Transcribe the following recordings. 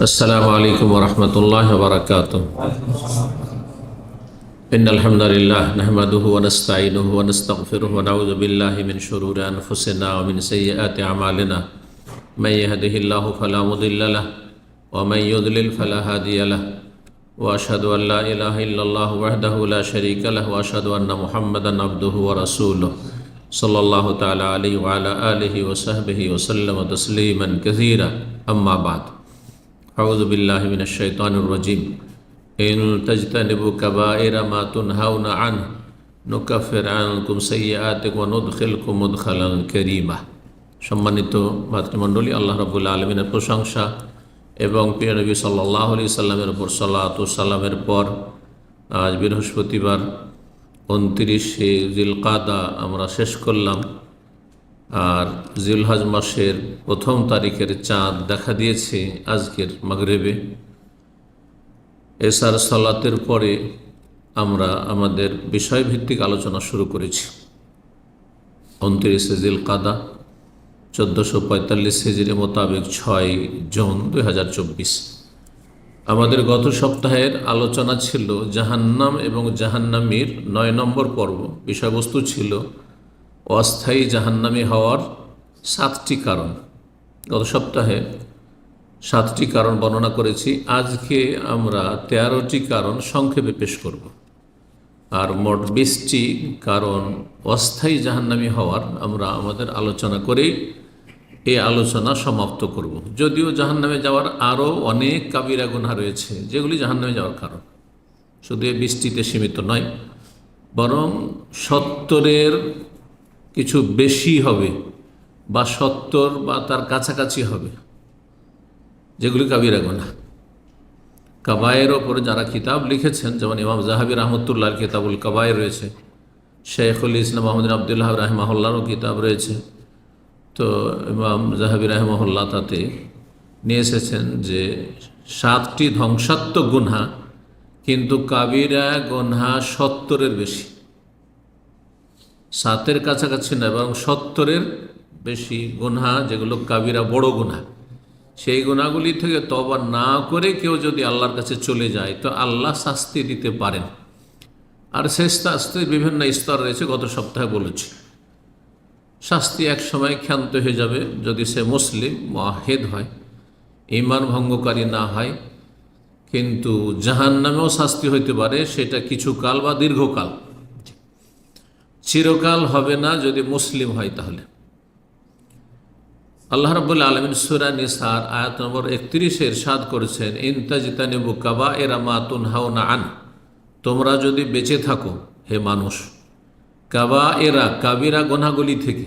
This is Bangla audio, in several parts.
अस्सलामु अलैकुम वरहमतुल्लाहि वबरकातुहू। इन्नल हम्दुलिल्लाह नहमदुहु व नस्तईनुहु व नस्तगफिरुहु व नऊज़ु बिल्लाहि मिन शुरूरि अनफुसिना व मिन सय्यिआति अमालिना। मन यहदिहिल्लाहु फला मुदिल्ल लहु व मन युद्लिल फला हादिय लहु व अशहदु अन ला इलाहा इल्लल्लाहु वहदहु ला शरीका लहु व अशहदु अन्न मुहम्मदन अब्दुहु व रसूलुहु सल्लल्लाहु तआला अलैहि व अला आलिहि व सहबिहि व सल्लम तस्लीमन कसीरा। अम्मा बाद, अऊज़ु बिल्लाहि मिनश शैतानिर रजीम। इन तज्तनिबू कबाइर मा तुनहाउना अन्हु नुकफ्फिर अन्कुम सय्यिआतिकुम व नुदखिलकुम मुदखलन करीमा। সম্মানিত মাতৃমণ্ডলী, আল্লাহ রাব্বুল আলামিনের প্রশংসা এবং প্রিয় নবী সাল্লাল্লাহু আলাইহি সাল্লামের উপর সালাত ও সালামের পর আজ বৃহস্পতিবার 29শে জিলকাদা আমরা শেষ করলাম। আর জিলহজ মাসের প্রথম তারিখের চাঁদ দেখা দিয়েছে আজকের মাগরিবে। এশার সালাতের পরে আমরা আমাদের বিষয়ভিত্তিক আলোচনা শুরু করেছি। 29শে জিলকাদা 1445 হিজরি মোতাবেক 6 জুন 2024। আমাদের গত সপ্তাহের আলোচনা ছিল জাহান্নাম এবং জাহান্নামীর 9 নম্বর পর্ব। বিষয়বস্তু ছিল অস্থায়ী জাহান্নামী হওয়ার 7টি কারণ। গত সপ্তাহে 7টি কারণ বর্ণনা করেছি। আজকে আমরা 13টি কারণ সংক্ষেপে পেশ করব। আর মোট 20টি কারণ অস্থায়ী জাহান্নামী হওয়ার আমরা আমাদের আলোচনা করেই এই আলোচনা সমাপ্ত করব। যদিও জাহান্নামে যাওয়ার আরও অনেক কাবিরা গুনাহ রয়েছে যেগুলি জাহান্নামে যাওয়ার কারণ, শুধু এই 20টিতে সীমিত নয়, বরং 70-এর কিছু বেশি হবে বা 70 বা তার কাছাকাছি হবে যেগুলি কাবিরা গুনাহ। কাবায়ের ওপরে যারা কিতাব লিখেছেন, যেমন ইমাম জাহাবি রহমতুল্লাহর কিতাবুল কাবায়ের রয়েছে, শেখুল ইসলাম আহমদ আবদুল্লাহ রাহিমাহুল্লাহরও কিতাব রয়েছে। তো ইমাম জাহাবি রাহিমাহুল্লাহ তাতে নিয়ে এসেছেন যে 7টি ধ্বংসাত্মক গুনাহ, কিন্তু কাবিরা গুনাহ 70-এর বেশি। 7-এর কাছাকাছি না, এবং 70-এর বেশি গুনাহ যেগুলো কাবিরা বড় গুনাহ, সেই গুনাহগুলি থেকে তওবা না করে কেউ যদি আল্লাহর কাছে চলে যায় তো আল্লাহ শাস্তি দিতে পারেন। আর সেই শাস্তির বিভিন্ন স্তর রয়েছে, গত সপ্তাহে বলেছি। শাস্তি এক সময় ক্ষান্ত হয়ে যাবে যদি সে মুসলিম মুআহিদ হয়, ঈমান ভঙ্গকারী না হয়। কিন্তু জাহান্নামেও শাস্তি হইতে পারে, সেটা কিছু কাল বা দীর্ঘকাল, চিরকাল হবে না যদি মুসলিম হয়। তাহলে আল্লাহ রাব্বুল আলামিন সূরা নিসার আয়াত নম্বর 31-এ ইরশাদ করেছেন, ইন তাজতানিবু কাবাইরা মা তুনহাউনা আন, তোমরা যদি বেঁচে থাকো হে মানুষ কাবায়েরা কাবিরা গুনাহগুলি থেকে।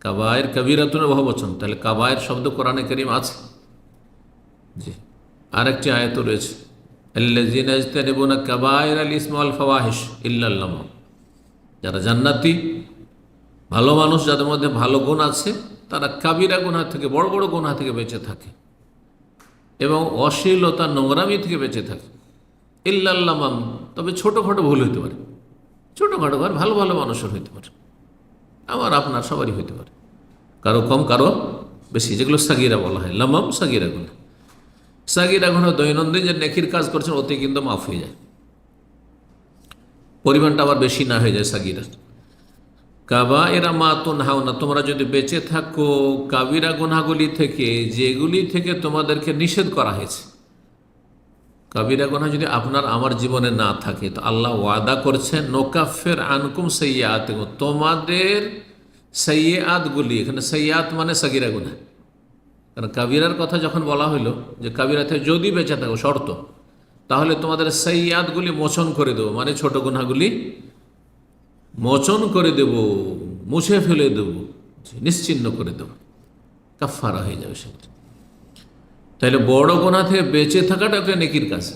কাবায়ের কাবিরাতুন বহুবচন, তাহলে কাবায়ের শব্দ কোরআনে কারীম আছে। জি, আরেকটি আয়াত রয়েছে, আল্লাযীনা ইয়াজতানিবুনা কাবায়িরাল ইসমি ওয়াল ফাওয়াহিশ ইল্লাল লামাম। যারা জান্নাতি ভালো মানুষ, যাদের মধ্যে ভালো গুণ আছে, তারা কাবিরা গুনাহ থেকে, বড় বড় গুনাহ থেকে বেঁচে থাকে এবং অশ্লীলতা নোংরামি থেকে বেঁচে থাকে। ইল্লাল লামাম, তবে ছোটোখাটো ভুল হইতে পারে, ছোটোখাটো ঘর ভালো ভালো মানুষের হইতে পারে, আমার আপনার সবারই হইতে পারে, কারো কম কারো বেশি, যেগুলো সাগিরা বলা হয়। লামাম সাগিরা গুনাহ। সাগিরা গুনাহ দৈনন্দিন যে নেকির কাজ করছেন ওতে কিন্তু মাফ হয়ে যায়, পরিমাণটা আবার বেশি না হয়ে যায় সাগিরা। কাবায়েরা মা তুনহাউনা, তোমরা যদি বেঁচে থাকো কাবিরা গুনাহগুলি থেকে, যেগুলি থেকে তোমাদেরকে নিষেধ করা হয়েছে। কাবিরা গুনাহ যদি আপনার আমার জীবনে না থাকে তো আল্লাহ ওয়াদা করছেন, নুকাফির আনকুম সাইয়্যাতিকুম, তোমাদের সাইয়্যাতগুলি, এখানে সাইয়্যাত মানে সাগিরা গুনাহ। কারণ কাবিরার কথা যখন বলা হলো যে কাবিরা থেকে যদি বেঁচে থাকো, শর্ত, তাহলে তোমাদের সাইয়্যাতগুলি মোচন করে দেবো, মানে ছোট গুনাহগুলি মোচন করে দেব, মুছে ফেলে দেব, নিশ্চিহ্ন করে দেব, কাফারা হয়ে যাবে সেটা। তাহলে বড় গুনাহ থেকে বেঁচে থাকাটা একটা নেকির কাজ।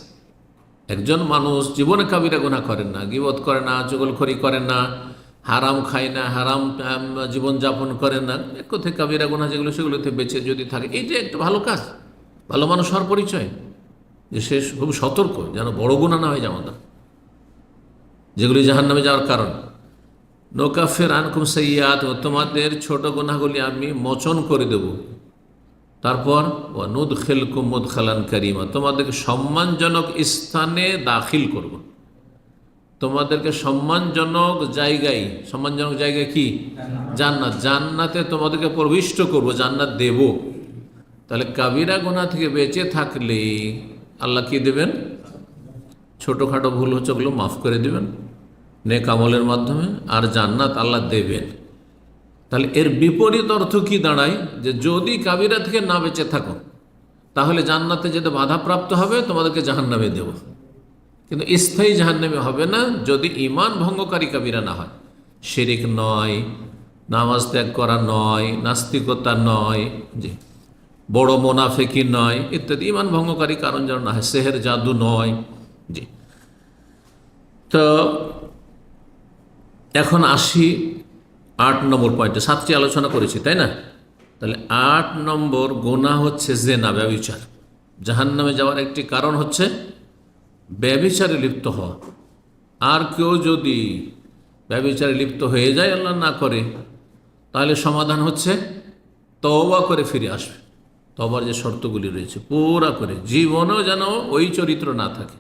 একজন মানুষ জীবনে কাবিরা গুনাহ করেন না, গীবত করে না, চুগলখড়ি করেন না, হারাম খায় না, হারাম জীবনযাপন করেন না, এক কথায় কাবিরা গুনাহ যেগুলো সেগুলো থেকে বেঁচে যদি থাকে, এইটা একটা ভালো কাজ, ভালো মানুষ হওয়ার পরিচয়, যে সে খুব সতর্ক যেন বড় গুনাহ না হয় আমাদের, যেগুলি জাহান্নামে যাওয়ার কারণ। নুকাফির আনকুম সাইয়্যাত, তোমাদের ছোট গুনাহগুলি আমি মোচন করে দেব, তারপর ওয়ানুদখিলকুম মুদখালান কারীমা, তোমাদেরকে সম্মানজনক স্থানে দাখিল করব, তোমাদেরকে সম্মানজনক জায়গায় কি? জান্নাত। জান্নাতে তোমাদেরকে প্রবিষ্ট করব, জান্নাত দেব। তাহলে কাবিরা গুনাহ থেকে বেঁচে থাকলে আল্লাহ কি দেবেন? ছোটোখাটো ভুল হচ্ছে ওগুলো মাফ করে দেবেন নেক আমলের মাধ্যমে, আর জান্নাত আল্লাহ দেবেন। তাহলে এর বিপরীত অর্থ কি দাঁড়ায়? যে যদি কাবিরা থেকে না বেঁচে থাকো তাহলে জান্নাতে যেতে বাধাপ্রাপ্ত হবে, তোমাদেরকে জাহান্নামে দেব। কিন্তু স্থায়ী জাহান্নামে হবে না যদি ঈমান ভঙ্গকারী কাবিরা না হয়। শিরিক নয়, নামাজ ত্যাগ করা নয়, নাস্তিকতা নয়, জি, বড় মোনাফেকি নয় ইত্যাদি ঈমান ভঙ্গকারী কারণ যেন না হয়, সেহের জাদু নয়। জি, তো এখন আসি 8 নম্বর পয়েন্টে। 7টি আলোচনা করেছি, তাই না? তাহলে 8 নম্বর গুনাহ হচ্ছে জেনা, ব্যভিচার। জাহান্নামে যাওয়ার একটি কারণ হচ্ছে ব্যভিচারে লিপ্ত হওয়া। আর কেউ যদি ব্যভিচারে লিপ্ত হয়ে যায়, আল্লাহ না করে, তাহলে সমাধান হচ্ছে তওবা করে ফিরে আসবে। তওবার যে শর্তগুলি রয়েছে পুরা করে, জীবনেও যেন ওই চরিত্র না থাকে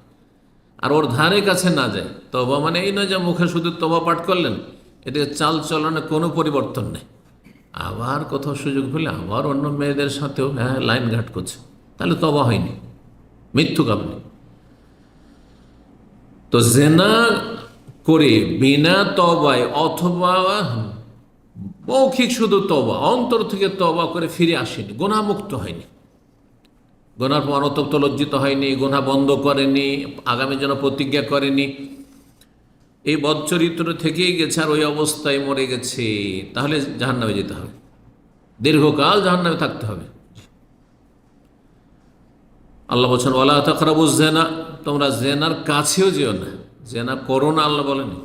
আর ওর ধারে কাছে না যায়। তওবা মানে এই নয় যে মুখে শুধু তওবা পাঠ করলেন, এদিকে চাল চলনে কোনো পরিবর্তন নেই, আবার কোথাও সুযোগ পেলে আবার অন্য মেয়েদের সাথেও লাইন ঘাট করছে, তাহলে তওবা হয়নি, মিথ্যুক আপনি। তো জেনা করে বিনা তওবায় অথবা মৌখিক শুধু তওবা, অন্তর থেকে তওবা করে ফিরে আসেনি, গুনাহমুক্ত হয়নি, গুনার পর অনুতপ্ত লজ্জিত হয়নি, গুনাহ বন্ধ করেনি, আগামী যেন প্রতিজ্ঞা করেনি, এই বদচরিত্র থেকেই গেছে আর ওই অবস্থায় মরে গেছে, তাহলে জাহান্নামে যেতে হবে, দীর্ঘকাল জাহান্নামে থাকতে হবে। আল্লাহ বলছেন ওয়ালা তাকরাবুজ জিনা, তোমরা জেনার কাছেও যেও না। জেনা করো না আল্লাহ বলেনি,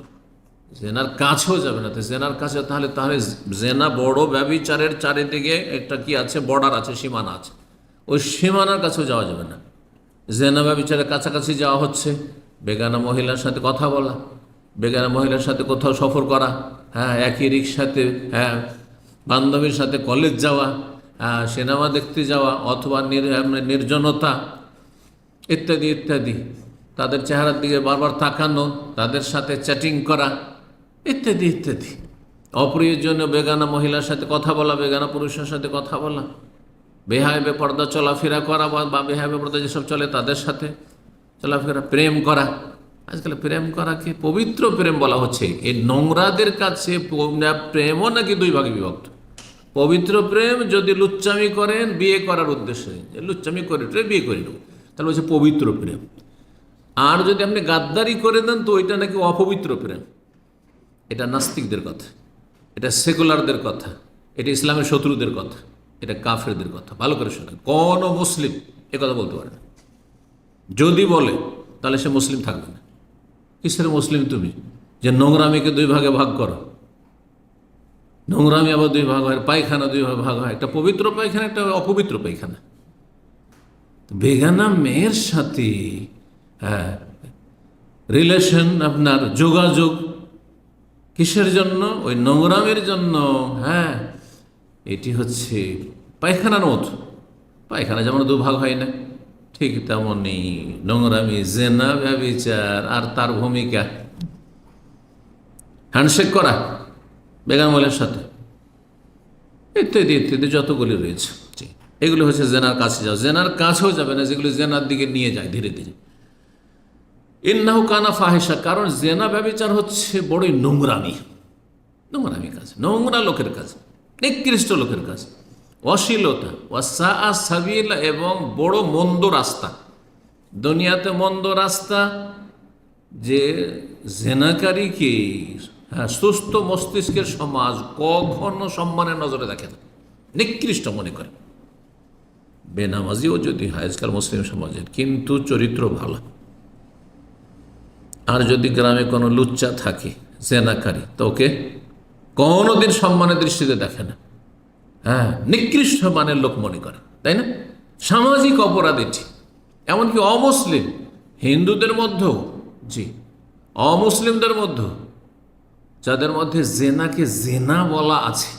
জেনার কাছেও যাবে না। তো জেনার কাছে তাহলে জেনা বড় ব্যভিচারের চারিদিকে একটা কি আছে, বর্ডার আছে, সীমানা আছে, ওই সীমানার কাছেও যাওয়া যাবে না। জেনা ব্যভিচারের কাছাকাছি যাওয়া হচ্ছে বেগানা মহিলার সাথে কথা বলা, বেগানা মহিলার সাথে কোথাও সফর করা, একই রিক্সাতে, বান্ধবীর সাথে কলেজ যাওয়া, সিনেমা দেখতে যাওয়া, অথবা নির্জনতা ইত্যাদি ইত্যাদি, তাদের চেহারার দিকে বারবার তাকানো, তাদের সাথে চ্যাটিং করা ইত্যাদি ইত্যাদি, অপ্রয়োজনীয় বেগানা মহিলার সাথে কথা বলা, বেগানা পুরুষের সাথে কথা বলা, বেহায় বেপর্দা চলাফেরা করা বা বেহায় বেপর্দা যেসব চলে তাদের সাথে চলাফেরা, প্রেম করা। আজকাল প্রেম করাকে পবিত্র প্রেম বলা হচ্ছে। এই নোংরাদের কাছে প্রেমও নাকি 2 ভাগে বিভক্ত। পবিত্র প্রেম যদি লুচ্চামি করেন বিয়ে করার উদ্দেশ্যে, লুচ্চামি করে বিয়ে করে নেব, তাহলে হচ্ছে পবিত্র প্রেম। আর যদি আপনি গাদ্দারি করে দেন তো ওইটা নাকি অপবিত্র প্রেম। এটা নাস্তিকদের কথা, এটা সেকুলারদের কথা, এটা ইসলামের শত্রুদের কথা, এটা কাফেরদের কথা। ভালো করে শোনেন, কোন মুসলিম এ কথা বলতে পারে না। যদি বলে তাহলে সে মুসলিম থাকবে না। কিসের মুসলিম তুমি যে নোংরামিকে 2 ভাগে ভাগ করো? নোংরামি আবার 2 ভাগ হয়, পায়খানা 2 ভাগে ভাগ হয়, একটা পবিত্র পায়খানা, একটা অপবিত্র পায়খানা। বেগানা মেয়ের সাথে রিলেশন, আপনার যোগাযোগ কিসের জন্য? ওই নোংরামের জন্য। এটি হচ্ছে পায়খানার মতো। পায়খানা যেমন 2 ভাগ হয় না, ঠিক তেমনই নোংরামি, জেনা, ব্যভিচার আর তার ভূমিকা হ্যান্ডশেক করা বেগানা মহিলার সাথে ইত্যাদি ইত্যাদি যতগুলি রয়েছে, এগুলো হচ্ছে জেনার কাছে যাও। জেনার কাছেও যাবে না যেগুলো জেনার দিকে নিয়ে যায় ধীরে ধীরে। ইন্নাহু কানা ফাহিশা, কারণ জেনা ব্যভিচার হচ্ছে বড়ই নোংরামি কাজ, নোংরা লোকের কাজ, নিকৃষ্ট লোকের কাজ, অশ্লীলতা, ওয়াসা সাবিলা, এবং বড় মন্দ রাস্তা। দুনিয়াতে মন্দ রাস্তা যে জেনাকারীকে সুস্থ মস্তিষ্কের সমাজ কখনো সম্মানের নজরে দেখে না, নিকৃষ্ট মনে করে। বেনামাজিও যদি হয় আজকাল মুসলিম সমাজের, কিন্তু চরিত্র ভালো। আর যদি গ্রামে কোনো লুচ্চা থাকে জেনাকারী, তো ওকে কোনোদিন সম্মানের দৃষ্টিতে দেখে না, নিকৃষ্ট মানের লোক মনে করে, তাই না? সামাজিক অপরাধ এটি। এমনকি অমুসলিম হিন্দুদের মধ্যেও, জি, অমুসলিমদের মধ্যেও যাদের মধ্যে জেনাকে জেনা বলা আছে,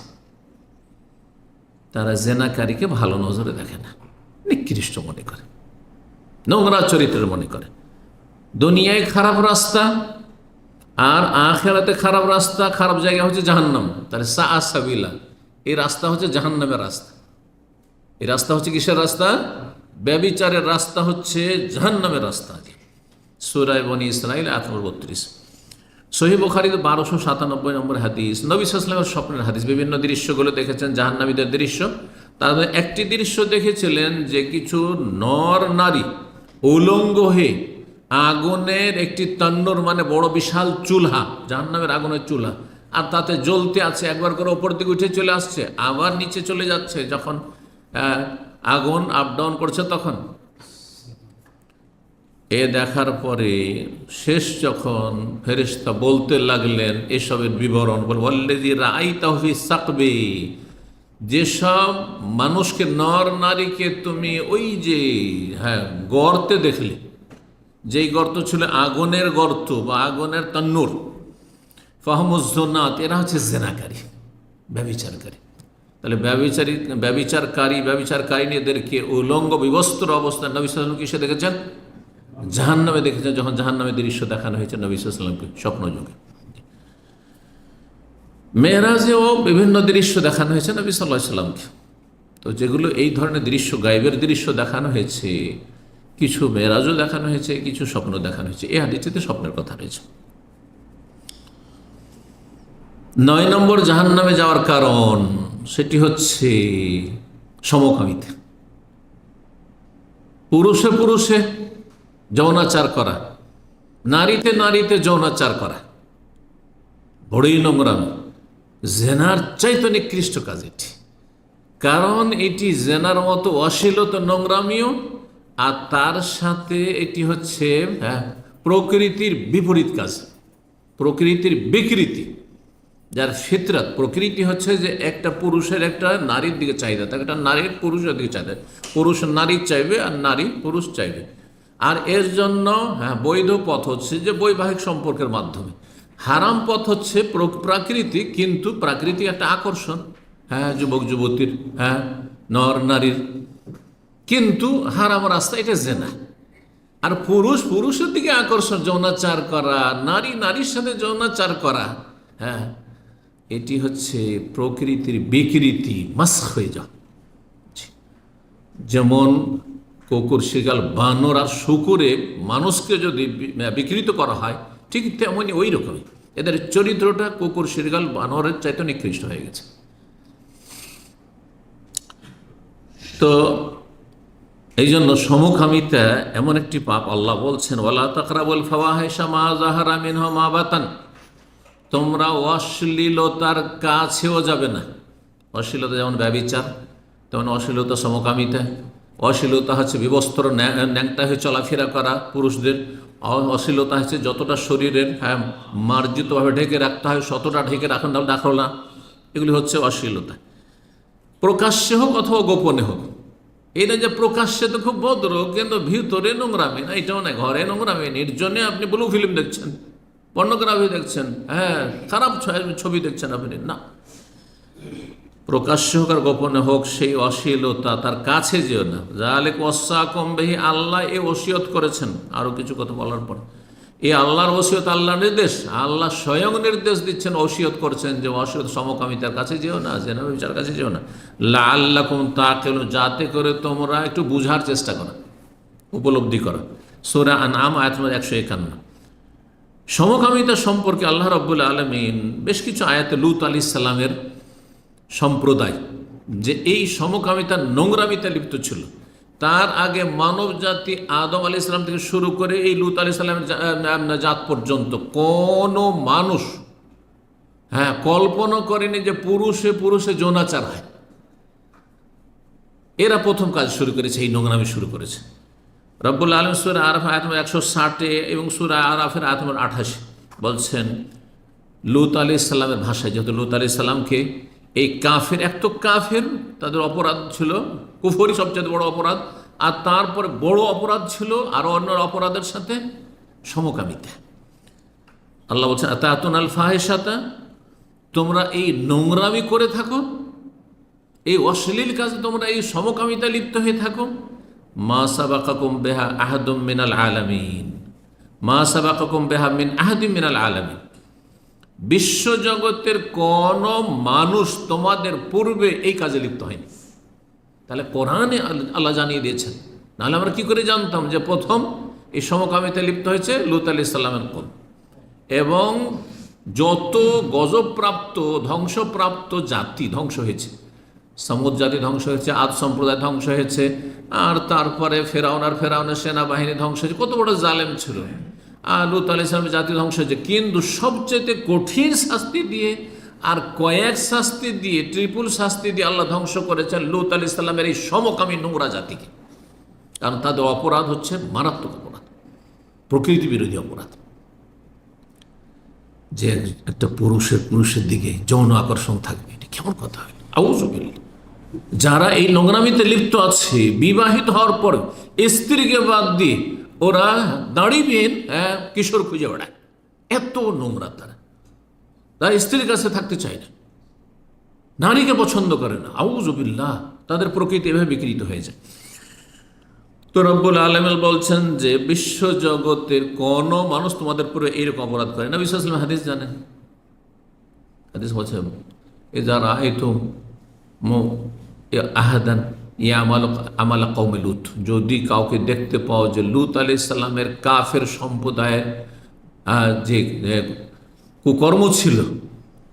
তারা জেনাকারীকে ভালো নজরে দেখে না, নিকৃষ্ট মনে করে, নোংরা চরিত্রের মনে করে। দুনিয়ায় খারাপ রাস্তা আর আখিরাতে খারাপ রাস্তা, খারাপ জায়গা হচ্ছে জাহান্নাম। তাহলে সাবিলা, এই রাস্তা হচ্ছে জাহান্নামের রাস্তা। এই রাস্তা হচ্ছে কিসের রাস্তা? ব্যভিচারের রাস্তা হচ্ছে জাহান্নামের রাস্তা। সূরা বনী ইসরাঈল 8:32। সহিহ বুখারীতে 1297 নম্বর হাদিস, নবী সাল্লাল্লাহু আলাইহি ওয়াসাল্লামের স্বপ্নের হাদিস। বিভিন্ন দৃশ্যগুলো দেখেছেন, জাহান্নামীদের দৃশ্য। তার মধ্যে একটি দৃশ্য দেখেছিলেন যে কিছু নর নারী উলঙ্গ হয়ে আগুনের একটি তন্নুর, মানে বড় বিশাল চুলহা, জাহান্নামের আগুনের চুলহা, আর তাতে জ্বলতে আছে, একবার করে ওপর দিকে উঠে চলে আসছে, আবার নিচে চলে যাচ্ছে, যখন আগুন আপ ডাউন করছে তখন। এ দেখার পরে শেষ যখন ফেরেশতা বলতে লাগলেন এসবের বিবরণ, বললেজি রাআইতাহু ফি সাকবি, যেসব মানুষকে, নর নারীকে তুমি ওই যে গর্তে দেখলে, যেই গর্ত ছিল আগুনের গর্ত বা আগুনের তন্নুর, ফাহমুজ্জুনাত, এরা হচ্ছে জেনাকারী, ব্যভিচারকারী। তাহলে ব্যভিচারকারিনীদেরকে উলঙ্গ বিবস্ত্র অবস্থায় নবী সাল্লাল্লাহু আলাইহি ওয়াসাল্লাম কিসে দেখেছেন? জাহান্নামে দেখেছেন, যখন জাহান্নামের দৃশ্য দেখানো হয়েছে নবী সাল্লাল্লাহু আলাইহি ওয়াসাল্লামকে স্বপ্নযোগে। মেরাজেও বিভিন্ন দৃশ্য দেখানো হয়েছে নবী সাল্লাল্লাহু আলাইহি ওয়াসাল্লামকে। তো যেগুলো এই ধরনের দৃশ্য, গায়েবের দৃশ্য দেখানো হয়েছে, কিছু মেরাজও দেখানো হয়েছে, কিছু স্বপ্ন দেখানো হয়েছে। এই হাদিসটিতে স্বপ্নের কথা রয়েছে। 9 নম্বর জাহান্নামে যাওয়ার কারণ, সেটি হচ্ছে সমকামিতা। পুরুষে পুরুষে যৌনাচার করা, নারীতে নারীতে যৌনাচার করা বড়ই নোংরামি, জেনার চাইতে নিকৃষ্ট কাজ এটি। কারণ এটি জেনার মতো অশ্লীলতা, নোংরামিও, আর তার সাথে এটি হচ্ছে প্রকৃতির বিপরীত কাজ, প্রকৃতির বিকৃতি। যার ফিতরাত, প্রকৃতি হচ্ছে যে একটা পুরুষের একটা নারীর দিকে চাহিদা থাকে, একটা নারীর পুরুষের দিকে চাহিদা, পুরুষ নারী চাইবে আর নারী পুরুষ চাইবে। আর এর জন্য বৈধ পথ হচ্ছে যে বৈবাহিক সম্পর্কের মাধ্যমে, হারাম পথ হচ্ছে প্রাকৃতিক, কিন্তু প্রাকৃতিক একটা আকর্ষণ, যুবক যুবতীর, নর নারীর, কিন্তু হারাম রাস্তা, এটা জেনা। আর পুরুষ পুরুষের দিকে আকর্ষণ, যৌনাচার করা, নারী নারীর সাথে যৌনাচার করা, এটি হচ্ছে প্রকৃতির বিকৃতি, মাস্ক হয়ে যাওয়া। যেমন কুকুর, শিগাল, বানর আর শুকুরে মানুষকে যদি বিকৃত করা হয়, ঠিক তেমনি ওই রকমই এদের চরিত্রটা কুকুর, শিগাল, বানরের চাইতে নিকৃষ্ট হয়ে গেছে। তো এই জন্য সমকামিতা এমন একটি পাপ, আল্লাহ বলছেন ওয়ালা তাকরাবুল ফাওয়াহিশা মা যাহারা মিনহা মা বাতান, তোমরা অশ্লীলতার কাছেও যাবে না। অশ্লীলতা যেমন ব্যভিচার, তেমন অশ্লীলতা সমকামিতা। অশ্লীলতা হচ্ছে বিবস্ত্র, ন্যাংটা হয়ে চলাফেরা করা পুরুষদের। অশ্লীলতা হচ্ছে যতটা শরীরের মার্জিতভাবে ঢেকে রাখতে হয় ততটা ঢেকে রাখো না, এগুলি হচ্ছে অশ্লীলতা। প্রকাশ্যে হোক অথবা গোপনে হোক। এটা যে প্রকাশ্যে তো খুব ভদ্র, কিন্তু ভিতরে নোংরামি না, এটাও না। ঘরে নোংরামি, নির্জনে আপনি ব্লু ফিল্ম দেখছেন, পর্নোগ্রাফি দেখছেন, খারাপ ছবি দেখছেন আপনি, না। প্রকাশ্য হোক আর গোপনে হোক, সেই অশ্লীলতা তার কাছে যেও না। যালিক ওয়াসাকুম বিহি, আল্লাহ এ ওসিয়ত করেছেন। আরও কিছু কথা বলার পর, এই আল্লাহর ওসিয়ত, আল্লাহর নির্দেশ, আল্লাহ স্বয়ং নির্দেশ দিচ্ছেন, ওসিয়ত করছেন যে অসিয়ত সমকামিতার কাছে যেও না, জেনা বিচার কাছে যেও না। লাআল্লাকুম তাকিলুন, যাতে করে তোমরা একটু বুঝার চেষ্টা করো, উপলব্ধি করো। সূরা আনআম আয়াত নম্বর 151। সমকামিতা সম্পর্কে আল্লাহ রাব্বুল আলামিন বেশ কিছু আয়াতে লূত আলাইহিস সালামের সম্প্রদায় যে এই সমকামিতার নোংরামিতা লিপ্ত ছিল, তার আগে মানব জাতি আদম আলাইহিস সালাম থেকে শুরু করে এই লূত আলাইহিস সালামের জাত পর্যন্ত কোনো মানুষ কল্পনা করেনি যে পুরুষে পুরুষে যৌনাচার হয়। এরা প্রথম কাজ শুরু করেছে, এই নোংরামি শুরু করেছে। রব্বুল আলামিন সূরা আরাফ আয়াত নম্বর 160 এবং সূরা আরাফের আয়াত নম্বর 28 বলছেন লূত আলাইহিস সালামের ভাষায়, যেহেতু লূত আলাইহিস সালামকে এই কাফের, এক তো কাফের, তাদের অপরাধ ছিল কুফরি সবচেয়ে বড় অপরাধ, আর তারপরে বড় অপরাধ ছিল আরও অন্য অপরাধের সাথে সমকামিতা। আল্লাহ বলছেন আতাতুনাল ফাহিশাতা, তোমরা এই নোংরামি করে থাকো। এই অশ্লীল কাজে তোমরা এই সমকামিতা লিপ্ত হয়ে থাকো। মা সাবাকাকুম বিহা আহাদুম মিনাল আলামিন, মা সাবাকাকুম বিহা মিন আহাদিম মিনাল আলামিন, বিশ্বজগতের কোন মানুষ তোমাদের পূর্বে এই কাজে লিপ্ত হয়নি। তাহলে কোরআনে আল্লাহ জানিয়ে দিয়েছেন, নাহলে আমরা কি করে জানতাম যে প্রথম এই সমকামিতে লিপ্ত হয়েছে লূত আলাইহিস সালামের কওম। এবং যত গজবপ্রাপ্ত ধ্বংসপ্রাপ্ত জাতি ধ্বংস হয়েছে, সমুদ জাতি ধ্বংস হয়েছে, আদ সম্প্রদায় ধ্বংস হয়েছে, আর তারপরে ফেরাউনের সেনাবাহিনী ধ্বংস হয়েছে, কত বড় জালেম ছিল। আর লূত আলাইহিস সালামের জাতি ধ্বংস হয়েছে, কিন্তু সবচেয়ে কঠিন শাস্তি দিয়ে আর কয়েক শাস্তি দিয়ে, ট্রিপল শাস্তি দিয়ে আল্লাহ ধ্বংস করেছেন লূত আলাইহিস সালামের এই সমকামী নোংরা জাতিকে। কারণ তাদের অপরাধ হচ্ছে মারাত্মক অপরাধ, প্রকৃতি বিরোধী অপরাধ। যে একটা পুরুষের দিকে যৌন আকর্ষণ থাকবে, এটা কেমন কথা হয়? আউযুবিল্লাহ। যারা এই নোংরামিতে লিপ্ত আছে, বিবাহিত হওয়ার পর স্ত্রীকে বাদ দিয়ে ওরা দাঁড়িয়ে কিশোর খুঁজে বেড়ায়, এত নোংরা তারা স্ত্রীর কাছে থাকতে চায় না, নারীকে পছন্দ করে না। আউযুবিল্লাহ, তাদের প্রকৃতি এভাবে বিকৃত হয়ে যায়। তো রব্বুল আলামিন বলছেন যে বিশ্বজগতের কোন মানুষ তোমাদের পুরো এইরকম অপরাধ করে না। নবী সাল্লাল্লাহু আলাইহি ওয়াসাল্লাম হাদিস জানেন, হাদিস বলছে ইযা রাআইতুম আহাদান ইয়ামালু আমালা কওমি লূত, যদি কাউকে দেখতে পাও যে লূত আলাইহিস সালামের কাফের সম্প্রদায়ের যে কুকর্ম ছিল,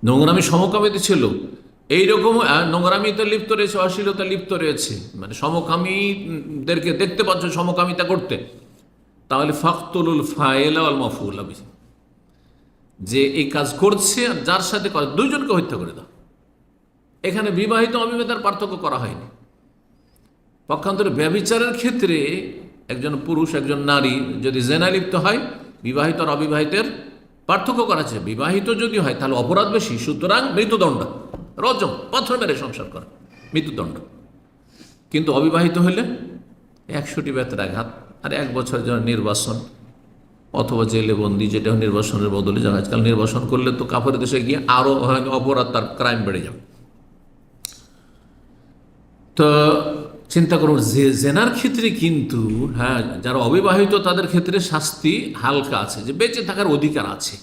নোংরামি সমকামিতা ছিল, এইরকম নোংরামিতে লিপ্ত রয়েছে, অশ্লীলতা লিপ্ত রয়েছে, মানে সমকামীদেরকে দেখতে পাচ্ছ সমকামিতা করতে, তাহলে ফাকতুলুল ফাইলা ওয়াল মাফউলা বিহি, যে এই কাজ করছে আর যার সাথে করে দুইজনকে হত্যা করে দাও। এখানে বিবাহিত অবিবাহিতার পার্থক্য করা হয়নি। পক্ষান্তরে ব্যভিচারের ক্ষেত্রে একজন পুরুষ একজন নারী যদি জেনা লিপ্ত হয়, বিবাহিত আর অবিবাহিতের পার্থক্য করা আছে। বিবাহিত যদি হয় তাহলে অপরাধ বেশি, সুতরাং মৃত্যুদণ্ড, রজম, পাথর মেরে সংসার করা, মৃত্যুদণ্ড। কিন্তু অবিবাহিত হলে 100টি বেত্রাঘাত আর 1 বছর যেন নির্বাসন অথবা জেলে বন্দি, যেটা নির্বাসনের বদলে যাবে। আজকাল নির্বাসন করলে তো কাফের দেশে গিয়ে আরও অপরাধ, তার ক্রাইম বেড়ে যাবে। তো চিন্তা করুন, যে জেনার ক্ষেত্রে কিন্তু যারা অবিবাহিত তাদের ক্ষেত্রে শাস্তি হালকা আছে, যে বেঁচে থাকার অধিকার আছে।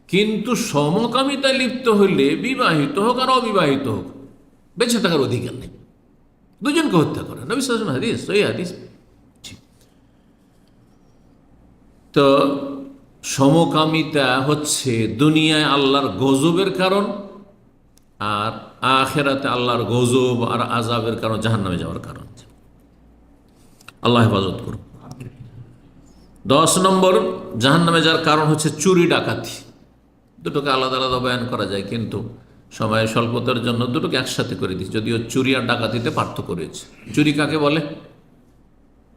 কিন্তু সমকামিতায় লিপ্ত হলে বিবাহিত হোক আর অবিবাহিত হোক বেঁচে থাকার অধিকার নেই, দুজনকে হত্যা করে। নবী সাল্লাল্লাহু আলাইহি ওয়াসাল্লাম হাদিস, সহিহ হাদিস। তো সমকামিতা হচ্ছে দুনিয়ায় আল্লাহর গজবের কারণ, আর আখিরাতে আল্লাহর গজব আর আযাবের কারণ, জাহান্নামে যাওয়ার কারণ। আল্লাহ হেফাজত করুন। 10 নম্বর জাহান্নামে যাওয়ার কারণ হচ্ছে চুরি ডাকাতি। দুটোকে আলাদা আলাদা বয়ান করা যায়, কিন্তু সময়ের স্বল্পতার জন্য দুটোকে একসাথে করে দিচ্ছি, যদিও চুরি আর ডাকাতিতে পার্থক্য রয়েছে। চুরি কাকে বলে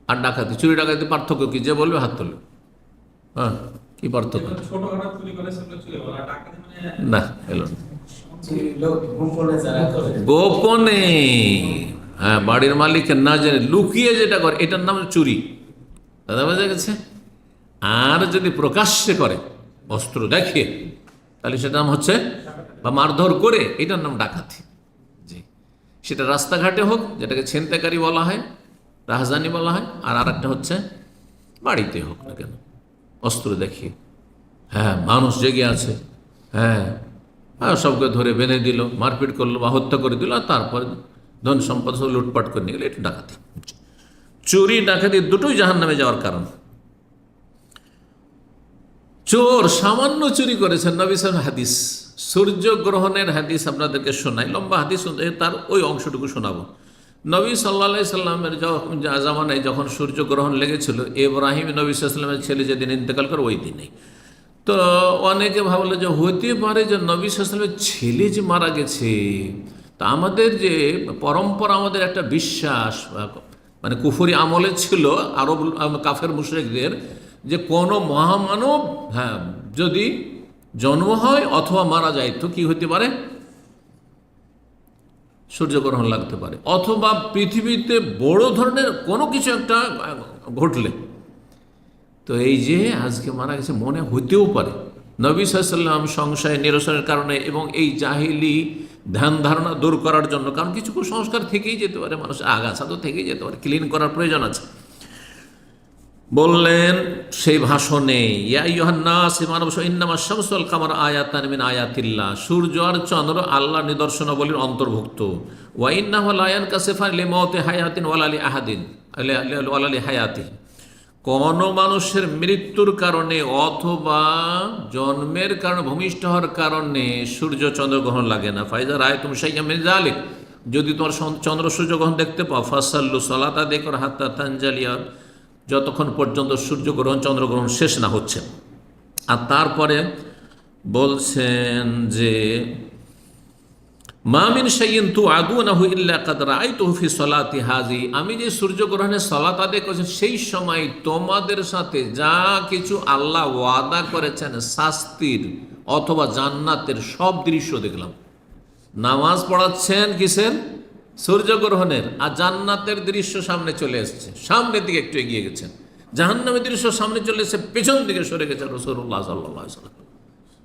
আর ডাকাতি, চুরি ডাকাতিতে পার্থক্য কি? যে বলবে হাত তুলবে। কি পার্থক্য? না, এলো না। গোপনে, বাড়ির মালিকের না জেনে লুকিয়ে যেটা করে এটার নাম চুরি, দাদা বোঝা গেছে। আর যদি প্রকাশ্যে করে, অস্ত্র দেখিয়ে, তাহলে সেটার নাম হচ্ছে, বা মারধর করে, এটার নাম ডাকাতি। জি, সেটা রাস্তাঘাটে হোক, যেটাকে ছিনতাইকারী বলা হয়, রাহাজানি বলা হয়, আর আরেকটা হচ্ছে বাড়িতে হোক না কেন, অস্ত্র দেখিয়ে। মানুষ জেগে আছে, সবকে ধরে বেঁধে দিল, মারপিট করলো বা হত্যা করে দিল, আর তারপরে ধন সম্পদ সব লুটপাট করে নিয়ে গেল, এটা ডাকাতি। চুরি ডাকাতি দুটোই জাহান্নামে যাওয়ার কারণ। চোর সামান্য চুরি করেছেন, নবী সাল্লাল্লাহু আলাইহি ওয়াসাল্লাম হাদিস, সূর্যগ্রহণের হাদিস আপনাদেরকে শোনাই, লম্বা হাদিস, তার ওই অংশটুকু শোনাবো। নবী সাল্লাল্লাহু আলাইহি সাল্লামের জামানায় যখন সূর্যগ্রহণ লেগেছিল, ইব্রাহিম নবী সাল্লাল্লাহু আলাইহি সাল্লামের ছেলে যেদিন ইন্তেকাল করে ওই দিনেই। তো অনেকে ভাবলো যে হতে পারে যে নবী সাল্লাল্লাহু আলাইহি সাল্লামের ছেলে যে মারা গেছে। তা আমাদের যে পরম্পরা, আমাদের একটা বিশ্বাস, মানে কুফরি আমলে ছিল আরব কাফের মুশরিকদের, যে কোনো মহামানব যদি জন্ম হয় অথবা মারা যায় তো কি হতে পারে, সূর্যগ্রহণ লাগতে পারে, অথবা পৃথিবীতে বড় ধরনের কোনো কিছু একটা ঘটলে। তো এই যে আজকে মারা গেছে মনে হতেও পারে। নবী সাল্লাল্লাহু আলাইহি ওয়াসাল্লাম সংশয় নিরসনের কারণে এবং এই জাহিলি ধ্যান ধারণা দূর করার জন্য, কারণ কিছু কুসংস্কার থেকেই যেতে পারে, মানুষ আগাছা তো থেকেই যেতে পারে, ক্লিন করার প্রয়োজন আছে। বললেন সেই ভাষণে, ইয়া আইয়ুহান নাস, মানব ইন্নামা শামসু ওয়াল কামার আয়াতান মিন আয়াতিল্লাহ, সূর্য আর চন্দ্র আল্লাহর নিদর্শনাবলীর অন্তর্ভুক্ত। ওয়া ইন্নাহু লা ইয়ানকাসিফান লিমাউতি হায়াতিন ওয়ালা লি আহাদিন ওয়ালা লি হায়াতিহি, কোন মানুষের মৃত্যুর কারণে অথবা জন্মের কারণে, ভূমিষ্ঠ হওয়ার কারণে সূর্য চন্দ্রগ্রহণ লাগে না। ফাইজা রাআইতুম শাইআম মিন যালিক, যদি তোমার চন্দ্র সূর্যগ্রহণ দেখতে পাও, ফাসাল্লু সালাতা আদায় করো হাত্তা তানজালিয়া, যতক্ষণ পর্যন্ত সূর্যগ্রহণ চন্দ্রগ্রহণ শেষ না হচ্ছে। আর তারপরে বলছেন যে মা মিন শাইইন তুআদুনাহু ইল্লা কাদ রাআইতুহু ফি সালাতি হাযি, আমি যে সূর্যগ্রহণের সালাত আদায় করেছি সেই সময় তোমাদের সাথে যা কিছু আল্লাহ ওয়াদা করেছেন শাস্তির অথবা জান্নাতের সব দৃশ্য দেখলাম। নামাজ পড়াচ্ছেন কিসের? সূর্যগ্রহণের, আর জান্নাতের দৃশ্য সামনে চলে এসছে, সামনের দিকে একটু এগিয়ে গেছেন। জাহান্নামের দৃশ্য সামনে চলে এসে পেছন দিকে সরে গেছে রাসূলুল্লাহ সাল্লাল্লাহু আলাইহি ওয়াসাল্লাম।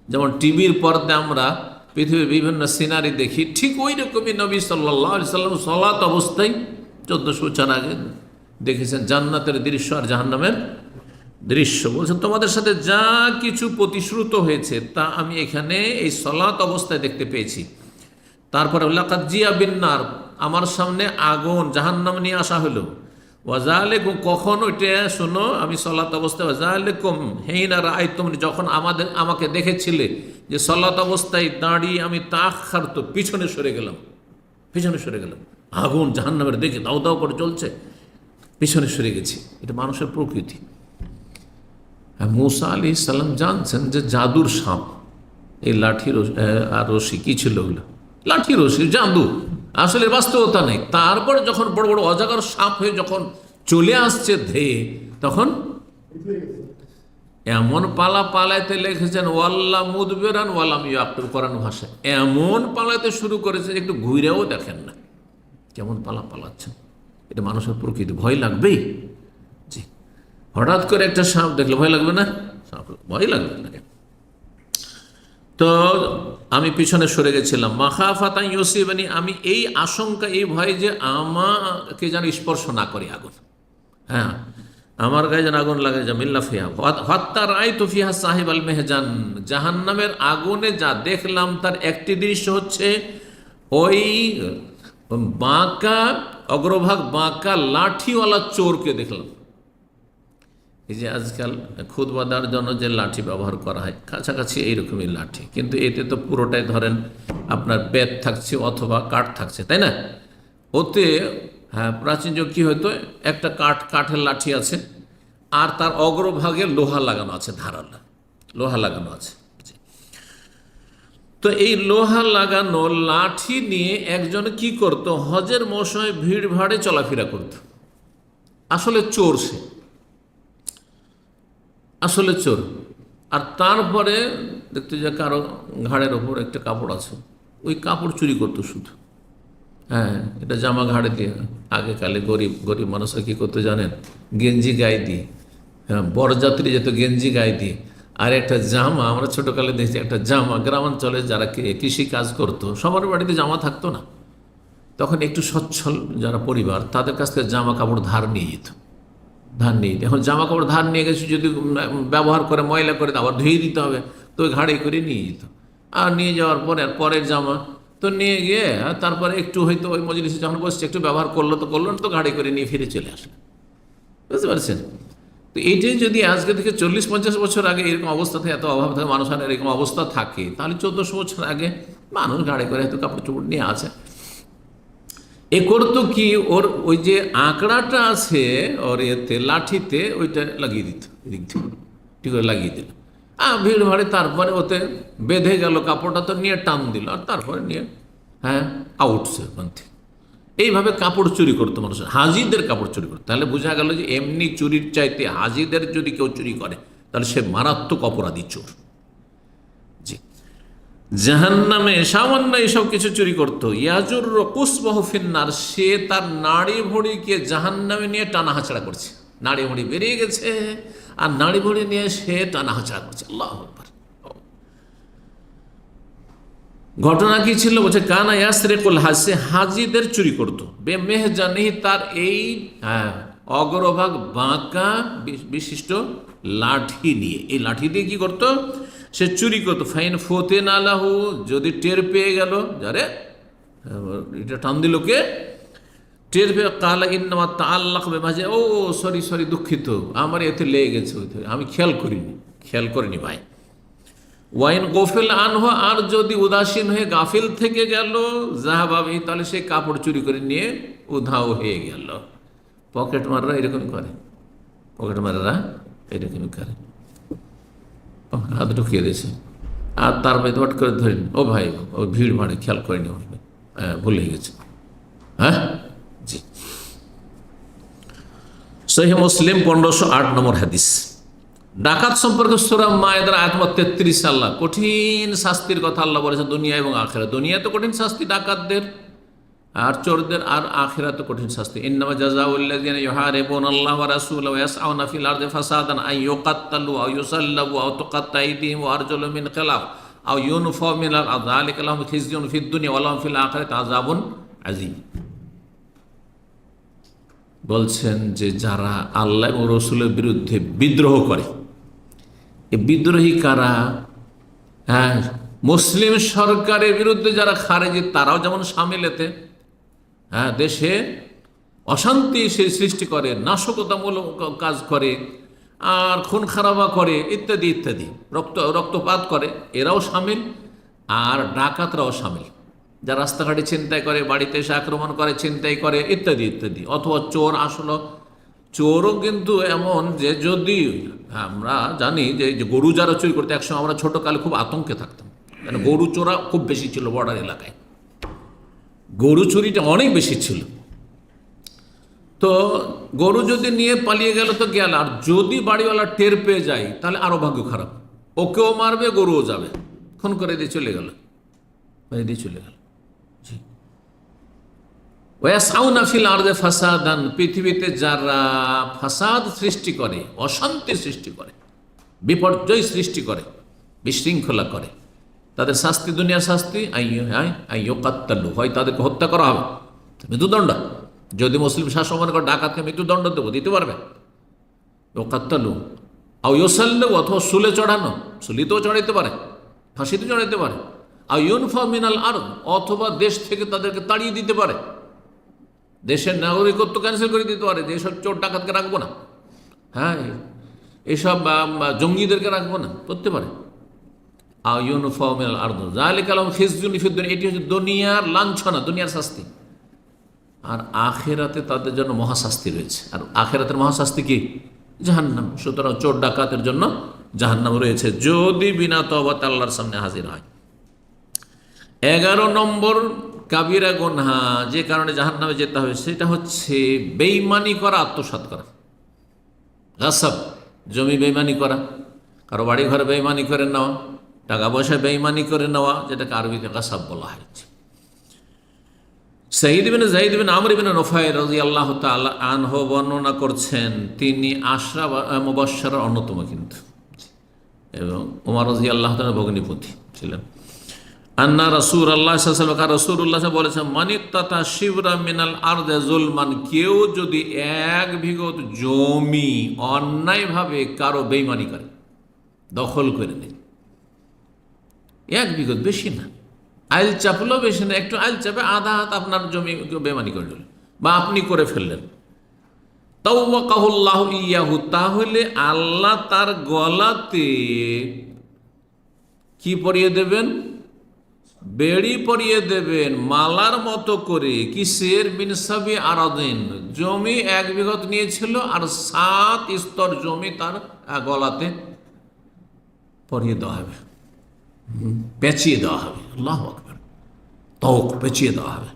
যেমন টিভির পর্দায় আমরা পৃথিবীর বিভিন্ন সিনারি দেখি, ঠিক ওই রকমই নবী সাল্লাল্লাহু আলাইহি ওয়াসাল্লাম সালাত অবস্থায় 1400 বছর আগে দেখেছেন জান্নাতের দৃশ্য আর জাহান্নামের দৃশ্য। বলছেন তোমাদের সাথে যা কিছু প্রতিশ্রুত হয়েছে তা আমি এখানে এই সালাত অবস্থায় দেখতে পেয়েছি। তারপরে লাকাদ জিয়া বিন্নার, আমার সামনে আগুন জাহান্নাম নিয়ে আসা হলো। ওয়াজালেকুম, কখন ওইটা শোনো, আমি সালাত অবস্থায়, ওয়াজালেকুম হেইনা রাআইতুম, যখন আমাকে দেখেছিলে যে সালাত অবস্থায় দাঁড়িয়ে আমি তাখারতু, পিছনে সরে গেলাম, আগুন জাহান্নামের দেখে দাও দাও করে চলছে, পিছনে সরে গেছি। এটা মানুষের প্রকৃতি। মূসা আলাইহিস সালাম জানছেন যে জাদুর সাপ, এই লাঠি আর রশি কি ছিল ওগুলো, লাঠি রশি জাদু, আসলে বাস্তবতা নেই। তারপরে যখন বড় বড় অজাগর সাপ হয়ে যখন চলে আসছে ধেয়ে, তখন এমন পালা পালাইতে লেগেছেন, ওয়াল্লা মুদবিরান ওয়ালাম ইয়াক্তুব, কোরআন ভাষা, এমন পালাইতে শুরু করেছে একটু ঘুরেও দেখেন না কেমন পালা পালাচ্ছেন। এটা মানুষের প্রকৃতি, ভয় লাগবেই। জি, হঠাৎ করে একটা সাপ দেখলে ভয় লাগবে না? সাপ ভয় লাগবে না। তো আমি পিছনে সরে গেছিলাম। মাখাফাতান ইউসিবানি, আমি এই আশঙ্কা, এই ভয় যে আমাকে যেন স্পর্শ না করে আগুন, হ্যাঁ আমার গায়ে যেন আগুন লাগে, জামিল্লা ফিহা হাত্তা রাআইতু ফিহা সাহিব আল মেহজান, জাহান্নামের আগুনে যা দেখলাম তার একটি দৃশ্য হচ্ছে ওই বাঁকা, অগ্রভাগ বাঁকা লাঠিওয়ালা চোরকে দেখলাম। এই যে আজকাল খুতবা দেওয়ার জন্য যে লাঠি ব্যবহার করা হয়, কাছাকাছি এইরকমই লাঠি, কিন্তু এতে তো পুরোটাই ধরেন আপনার বেত থাকছে অথবা কাঠ থাকছে, তাই না? ওতে হ্যাঁ, প্রাচীন যুগ কী হতো, একটা কাঠের লাঠি আছে আর তার অগ্রভাগে লোহা লাগানো আছে, ধারালো লোহা লাগানো আছে। তো এই লোহা লাগানো লাঠি নিয়ে একজন কি করত, হজের মৌসুমে ভিড় ভাড়ে চলাফেরা করত। আসলে চোর সে, আসলে চোর। আর তারপরে দেখতে যে কারো ঘাড়ের ওপর একটা কাপড় আছে, ওই কাপড় চুরি করতো শুধু। হ্যাঁ, এটা জামা ঘাড়ে দিয়ে, আগেকালে গরিব মানুষরা কী করতে জানেন, গেঞ্জি গায়ে দিয়ে, হ্যাঁ বরযাত্রী যেত গেঞ্জি গায়ে দিয়ে, আর একটা জামা, আমরা ছোটোকালে দেখছি একটা জামা, গ্রামাঞ্চলে যারা কৃষি কাজ করতো সবার বাড়িতে জামা থাকতো না, তখন একটু সচ্ছল যারা পরিবার তাদের কাছ থেকে জামা কাপড় ধার নিয়ে যেত, এখন জামা কাপড় ধার নিয়ে গেছে, যদি ব্যবহার করে ময়লা করে আবার ধুয়ে দিতে হবে, তো ওই ঘাড়ে করে নিয়ে যেত। আর নিয়ে যাওয়ার পরে আর পরের জামা তো নিয়ে গিয়ে তারপরে একটু হয়তো ওই মজলিসে যখন বসছে একটু ব্যবহার করলো তো করলো না, তো গাড়ি করে নিয়ে ফিরে চলে আসে। বুঝতে পারছেন? তো এইটাই যদি আজকে থেকে 40-50 বছর আগে এরকম অবস্থা থাকে, এত অভাব থাকে মানুষের, এরকম অবস্থা থাকে, তাহলে 1400 বছর আগে মানুষ গাড়ি করে হয়তো কাপড় চোপড় নিয়ে আছে। এ করতো কি, ওর ওই যে আঁকড়াটা আছে ওর এতে লাঠিতে, ওইটা লাগিয়ে দিত, এদিক থেকে ঠিক করে লাগিয়ে দিল, ভিড় ভাড়ে, তারপরে ওতে বেঁধে গেল কাপড়টা, তো নিয়ে টান দিল, আর তারপরে নিয়ে হ্যাঁ আউটছে ওখান থেকে। এইভাবে কাপড় চুরি করতো মানুষের, হাজিদের কাপড় চুরি করতো। তাহলে বোঝা গেল যে এমনি চুরির চাইতে হাজিদের যদি কেউ চুরি করে তাহলে সে মারাত্মক অপরাধী চোর। জি, জাহান্নামে সামান্য এইসব কিছু চুরি করতো। ইয়াজুর কুসবাহু ফিন্নার, সে তার নাড়ি ভুঁড়িকে জাহান্নামে নিয়ে টানা হাঁচড়া করছে, নাড়ি ভুঁড়ি বেরিয়ে গেছে আর নাড়ি ভুঁড়ি নিয়ে সে টানা হাঁচড়া করছে। আল্লাহু আকবার। ঘটনা কি ছিল? বলছে কানা ইয়াসরিকুল হাজ, সে হাজিদের চুরি করতো। বেমেহজানি, তার এই অগ্রভাগ বাঁকা বিশিষ্ট লাঠি নিয়ে, এই লাঠি দিয়ে কি করতো? সে চুরি করতো। ফাইন ফতেন আলাহু, যদি টের পেয়ে গেল, যারে এটা টান দিল কে, টের পেয়ে কালা ইন্নামা তাআল্লাক বিমাজে, ও সরি সরি, দুঃখিত, আমার এতে লেগে গেছে, আমি খেয়াল করিনি ভাই। ওয়াইন গোফেল আনহ, আর যদি উদাসীন হয়ে গাফিল থেকে গেল, জাহাবাবি, তাহলে সে কাপড় চুরি করে নিয়ে উধাও হয়ে গেল। পকেট মাররা এরকমই করে, হাত ঢুকিয়ে দিয়েছে, আর তার ভাই হট করে ধরেন, ও ভাই, ও ভিড় ভাড়ে খেয়াল করেনি, ভুলে গেছে। হ্যাঁ জি, সহিহ মুসলিম 1508 নম্বর হাদিস। ডাকাত সম্পর্কে সূরা মায়েদার আয়াত নম্বর 33, আল্লাহ কঠিন শাস্তির কথা আল্লাহ বলেছেন, দুনিয়া এবং আখিরাত। দুনিয়াতে কঠিন শাস্তি ডাকাতদের আর চোরদের, আর আখিরাতে কঠিন শাস্তি। ইন্নামা জাযাউল্লাযিনা ইউহারিবুনাল্লাহ ওয়া রাসূলাহু ওয়া ইয়াসআউনা ফিল আরদি ফাসাদান আন ইউকাত্তালু আও ইউসাল্লাবু আও তুকাত্তা আইদিহিম ওয়া আরজুলুহুম মিন খিলাফ আও ইউনফাউ মিনাল আরদি যালিকা লাহুম খিজয়ুন ফিদ দুনিয়া ওয়া লাহুম ফিল আখিরাতি আযাবুন আযীম। বলছেন যে যারা আল্লাহ এবং রসুলের বিরুদ্ধে বিদ্রোহ করে, এই বিদ্রোহী কারা? হ্যাঁ, মুসলিম সরকারের বিরুদ্ধে যারা খারেজি, তারাও যেমন সামিল এতে। হ্যাঁ, দেশে অশান্তি সে সৃষ্টি করে, নাশকতামূলক কাজ করে, আর খুন খারাপা করে, ইত্যাদি ইত্যাদি, রক্তপাত করে, এরাও সামিল। আর ডাকাতরাও সামিল, যা রাস্তাঘাটে ছিনতাই করে, বাড়িতে এসে আক্রমণ করে, ছিনতাই করে, ইত্যাদি ইত্যাদি। অথবা চোর, আসলে চোরও কিন্তু এমন যে, যদি আমরা জানি যে গরু যারা চুরি করতে, একসময় আমরা ছোটোকালে খুব আতঙ্কে থাকতাম, মানে গরু চোরা খুব বেশি ছিল বর্ডার এলাকায়, গরু চুরিটা অনেক বেশি ছিল। তো গরু যদি নিয়ে পালিয়ে গেল তো গেল, আর যদি বাড়িওয়ালা টের পেয়ে যায়, তাহলে আরও ভাগ্য খারাপ, ওকেও মারবে, গরুও যাবে, খুন করে দিয়ে চলে গেল। ওয়াসাউনা ফিল আরদি ফাসাদান, পৃথিবীতে যারা ফাসাদ সৃষ্টি করে, অশান্তি সৃষ্টি করে, বিপর্যয় সৃষ্টি করে, বিশৃঙ্খলা করে, তাদের শাস্তি, দুনিয়ার শাস্তি আইয়ুকাত্তালু, হয় তাদেরকে হত্যা করা হবে, মৃত্যুদণ্ড। যদি মুসলিম শাসক মনে করে ডাকাতকে মৃত্যুদণ্ড দেবো, দিতে পারবে, ইউকাত্তালু আও ইউসাল্লাবু, অথবা শুলে চড়ানো, শুলিতেও চড়াইতে পারে, ফাঁসিতে চড়াইতে পারে, আও ইউনফাউ মিনাল আরদ, অথবা দেশ থেকে তাদেরকে তাড়িয়ে দিতে পারে, দেশের নাগরিকত্ব ক্যান্সেল করে দিতে পারে, যে এসব চোর ডাকাতকে রাখবো না, হ্যাঁ এসব জঙ্গিদেরকে রাখবো না, করতে পারে। আও ইউনফাউ মিনাল আরদ যালিকা লাহুম খিজয়ুন ফিদ দুনিয়া, এটি হচ্ছে দুনিয়ার লাঞ্ছনা, দুনিয়ার শাস্তি। আর আখেরাতে তাদের জন্য মহাশাস্তি রয়েছে। আর আখেরাতের মহাশাস্তি কি? জাহান্নাম। সুতরাং চোর ডাকাতের জন্য জাহান্নাম রয়েছে, যদি বিনা তওবাতে আল্লাহর সামনে হাজির হয়। 11 নম্বর কাবিরা গুনাহ, যে কারণে জাহান্নামে যেতে হবে, সেটা হচ্ছে বেঈমানি করা, আত্মসাৎ করা, গাসাব, জমি বেঈমানি করা, কারো বাড়ি ঘরে বেঈমানি করে নেওয়া, টাকা পয়সা বেঈমানি করে নেওয়া, যেটাকে আরবিতে গাসাব বলা হয়েছে। সাঈদ বিন যায়েদ বিন আমর বিন নুফাইল রাদিয়াল্লাহু তাআলা আনহু বর্ণনা করছেন, তিনি আশরা মুবাশশারার অন্যতম কিন্তু, এবং ওমর রাদিয়াল্লাহু তাআলা ভগ্নিপতি ছিলেন। আন্না রাসূলুল্লাহ সাল্লাল্লাহু আলাইহি ওয়াসাল্লাম, রাসূলুল্লাহ বলেছেন, মানিত্তাতা শিবরা মিনাল আরদি যুলমান, কেউ যদি 1 বিঘত জমি অন্যায়ভাবে কারো বেঈমানি করে, দখল করে নেয়, 1 বিঘত, বেশি না, আইল চাপলেও বেশি না, একটু আইল চাপে আধা হাত আপনার জমি কেউ বেমানি করে দিল, বা আপনি করে ফেললেন, তাওয়াক্কাহুল্লাহু ইয়াহু, তাহলে আল্লাহ তার গলাতে কি পরিয়ে দেবেন? বেড়ি পরিয়ে দেবেন, মালার মতো করে। কিসের? বিনসাবি আরাদিন, জমি 1 বিঘত নিয়েছিল, আর 7 স্তর জমি তার গলাতে পরিয়ে দেওয়া হবে, পেঁচিয়ে দেওয়া হবে। আল্লাহু আকবার, তওক পেঁচিয়ে দেওয়া হবে।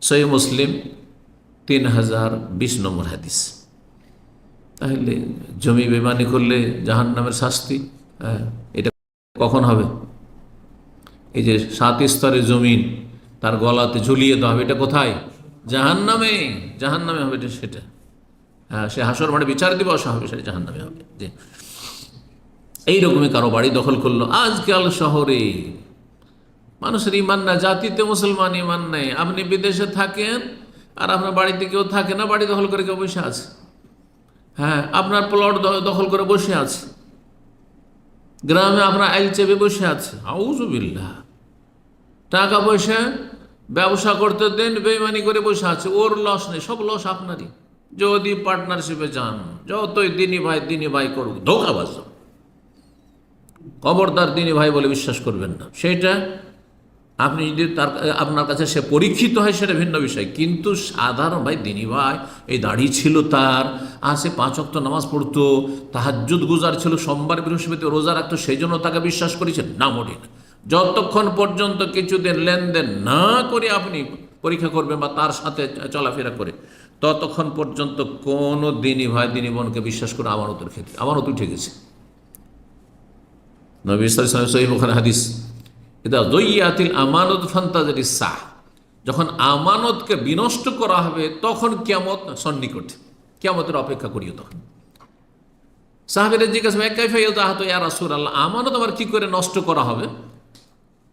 সহিহ মুসলিম 3020 নম্বর হাদিস। তাহলে জমি বেমানি করলে জাহান্নামের শাস্তি, এটা কখন হবে? এই যে 7 স্তরের জমিন তার গলাতে ঝুলিয়ে দেওয়া হবে, এটা কোথায়? জাহান্নামে। জাহান্নামে হবে এটা, সেটা সে হাসর মাঠে বিচার দিবস হবে, সেটা জাহান্নামে হবে। যে এইরকমই কারো বাড়ি দখল করলো, আজকাল শহরে মানুষের ইমান না, জাতিতে মুসলমান ইমান নেই। আপনি বিদেশে থাকেন আর আপনার বাড়িতে কেউ থাকে না, বাড়ি দখল করে কেউ বসে আছে। হ্যাঁ, আপনার প্লট দখল করে বসে আছে, গ্রামে আপনার আইল চেপে বসে আছে। আউযুবিল্লাহ। টাকা পয়সা ব্যবসা করতে দেন, বেইমানি করে বসে আছে, ওর লস নেই, সব লস আপনারই। যদি পার্টনারশিপে যান, যতই দিনী ভাই করুক, ধোঁকাবাজ। খবরদার দিনী ভাই বলে বিশ্বাস করবেন না। সেটা আপনি যদি আপনার কাছে সে পরীক্ষিত হয় সেটা ভিন্ন বিষয়, কিন্তু সাধারণ ভাই দিনী ভাই, এই দাড়ি ছিল তার, সে 5 ওয়াক্ত নামাজ পড়তো, তাহাজ্জুদ গুজার ছিল, সোমবার বৃহস্পতি রোজা রাখতো, সেই জন্য তাকে বিশ্বাস করেছেন না, মোটেই না। যতক্ষণ পর্যন্ত কিছুদিন লেনদেন না করে আপনি পরীক্ষা করবেন বা তার সাথে চলাফেরা করে, ততক্ষণ পর্যন্ত কোনো দিনী ভাই দিনী বোনকে বিশ্বাস করে আমানতের ক্ষেত্রে আমানত উঠে গেছে। নবী সাল্লাল্লাহু আলাইহি ওয়াসাল্লাম সহিহ বুখারী হাদিস, ইদা যুইয়াতিল আমানত ফান্তাজিরিস সাহ, যখন আমানতকে বিনষ্ট করা হবে তখন কিয়ামত সন্নিকট, কিয়ামতের অপেক্ষা করিও। তখন সাহাবীরা জিজ্ঞাসা করে, কাইফা ইউতাহাতু ইয়া রাসূলুল্লাহ, আমানত আবার কি করে নষ্ট করা হবে?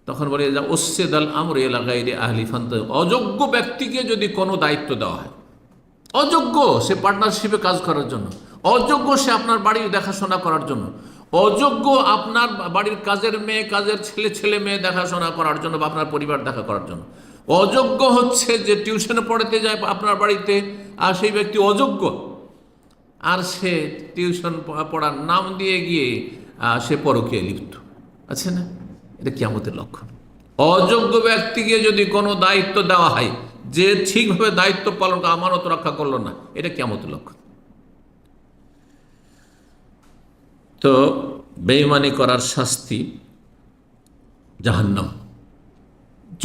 তখন বলে, উসসিদাল আমরু ইলা গায়রি আহলি ফান্তা, অযোগ্য ব্যক্তিকে যদি কোনো দায়িত্ব দেওয়া হয়, অযোগ্য সে পার্টনারশিপে কাজ করার জন্য, অযোগ্য সে আপনার বাড়ির দেখাশোনা করার জন্য, অযোগ্য আপনার বাড়ির কাজের মেয়ে, কাজের ছেলে মেয়ে দেখাশোনা করার জন্য বা আপনার পরিবার দেখা করার জন্য, অযোগ্য হচ্ছে যে টিউশনে পড়াতে যায় আপনার বাড়িতে, আর সেই ব্যক্তি অযোগ্য, আর সে টিউশন পড়ার নাম দিয়ে গিয়ে সে পরকীয়ায় লিপ্ত আছে না, এটা কিয়ামতের লক্ষণ। অযোগ্য ব্যক্তিকে যদি কোনো দায়িত্ব দেওয়া হয়, যে ঠিকভাবে দায়িত্ব পালন করে আমানত রক্ষা করলো না, এটা কিয়ামতের লক্ষণ। তো বেঈমানি করার শাস্তি জাহান্নাম,